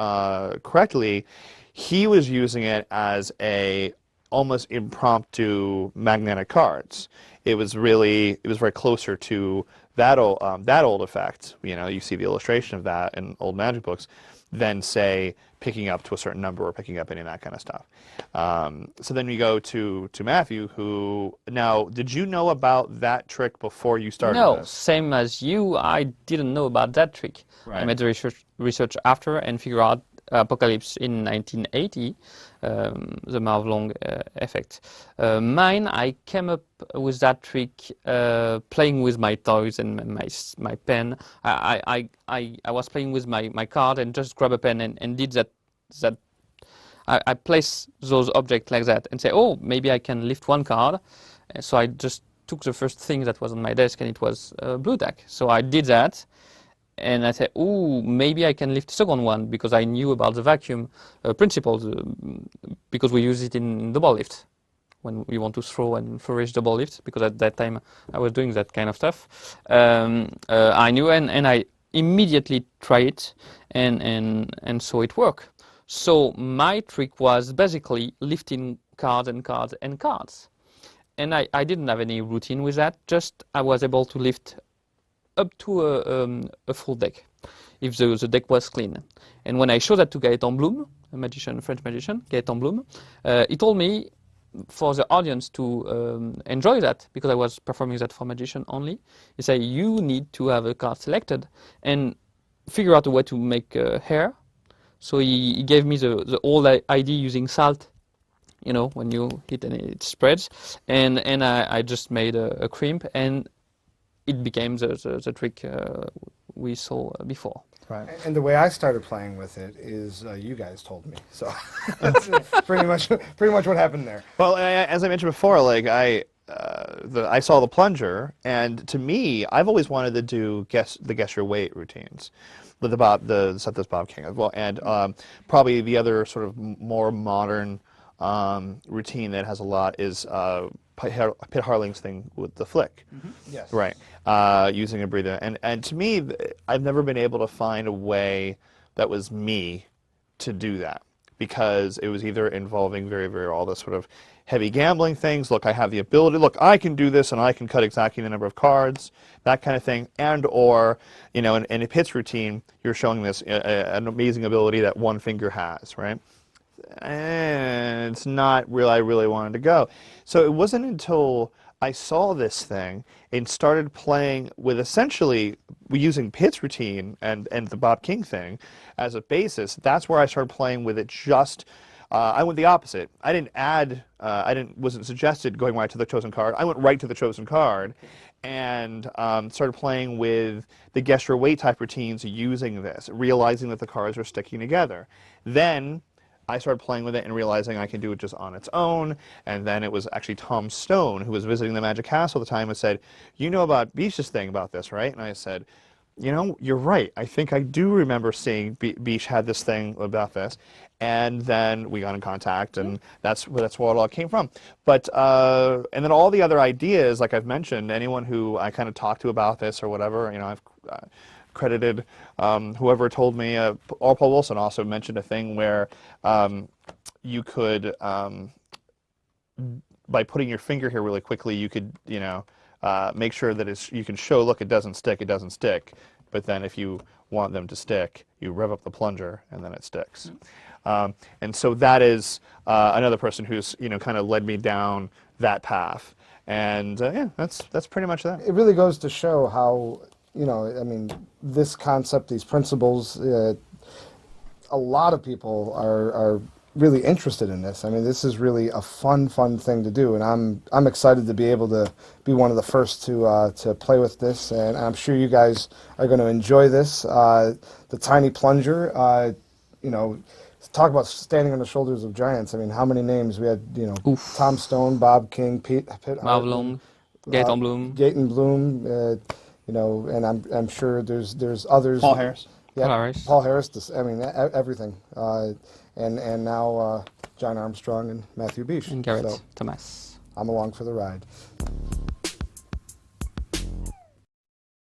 correctly, he was using it as a almost impromptu magnetic cards. It was very closer to that old effect. You know, you see the illustration of that in old magic books, than say picking up to a certain number or picking up any of that kind of stuff. So then we go to Matthew, who now, did you know about that trick before you started No, this? same as you, I didn't know about that trick. I Right. made the research after and figured out Apocalypse in 1980, the Marv-Long effect. Mine, I came up with that trick playing with my toys and my pen. I was playing with my card and just grab a pen and did that. I place those objects like that and say, oh, maybe I can lift one card. So I just took the first thing that was on my desk, and it was a blue deck. So I did that, and I said, "Ooh, maybe I can lift the second one," because I knew about the vacuum principles, because we use it in double lift when we want to throw and flourish double lift, because at that time I was doing that kind of stuff. I knew, and I immediately tried it, and so it worked. So my trick was basically lifting cards and cards and cards. And I didn't have any routine with that, just I was able to lift up to a full deck, if the deck was clean. And when I showed that to Gaëtan Bloom, a magician, French magician, Gaëtan Bloom, he told me, for the audience to enjoy that, because I was performing that for magician only, he said, you need to have a card selected and figure out a way to make hair. So he gave me the old idea using salt, you know, when you hit and it spreads, and I just made a crimp, and it became the trick we saw before. Right. And the way I started playing with it is you guys told me. So that's pretty much what happened there. Well, as I mentioned before, like I saw the plunger, and to me, I've always wanted to do guess your weight routines with the set this Bob King as well, and probably the other sort of more modern routine that has a lot is Pitt Harling's thing with the flick. Yes. Right. Using a breather. And to me, I've never been able to find a way that was me to do that, because it was either involving very all the sort of heavy gambling things. Look, I have the ability. Look, I can do this, and I can cut exactly the number of cards, that kind of thing. And or, you know, in a Pitt's routine, you're showing this an amazing ability that one finger has, right? And it's not where I really wanted to go. So it wasn't until I saw this thing and started playing with essentially using Pitt's routine and the Bob King thing as a basis. That's where I started playing with it. Just I went the opposite. I didn't add. Wasn't suggested going right to the chosen card. I went right to the chosen card, and started playing with the guess your weight type routines using this, realizing that the cards are sticking together. Then I started playing with it and realizing I can do it just on its own. And then it was actually Tom Stone, who was visiting the Magic Castle at the time, and said, "You know about Beach's thing about this, right?" And I said, "You know, you're right. I think I do remember seeing Beach had this thing about this." And then we got in contact, and that's where it all came from. But and then all the other ideas, like I've mentioned, anyone who I kind of talked to about this or whatever, you know, I've credited whoever told me. Paul Wilson also mentioned a thing where you could, by putting your finger here really quickly, you could, you know, make sure that you can show, look, it doesn't stick. But then if you want them to stick, you rev up the plunger, and then it sticks. And so that is another person who's, you know, kind of led me down that path. And yeah, that's pretty much that. It really goes to show how, you know, I mean, this concept, these principles, a lot of people are really interested in this. I mean, this is really a fun thing to do, and I'm excited to be able to be one of the first to play with this, and I'm sure you guys are going to enjoy this. The tiny plunger, you know, talk about standing on the shoulders of giants. I mean, how many names we had? You know, Oof. Tom Stone, Bob King, Pitt Marv Hartman, Long, Gaëtan Bloom. Gaëtan Bloom. You know, and I'm sure there's others. Paul Harris. Yeah, Paul Harris. Paul Harris. I mean, everything. And now John Armstrong and Matthew Beach. And Garrett So Thomas. I'm along for the ride.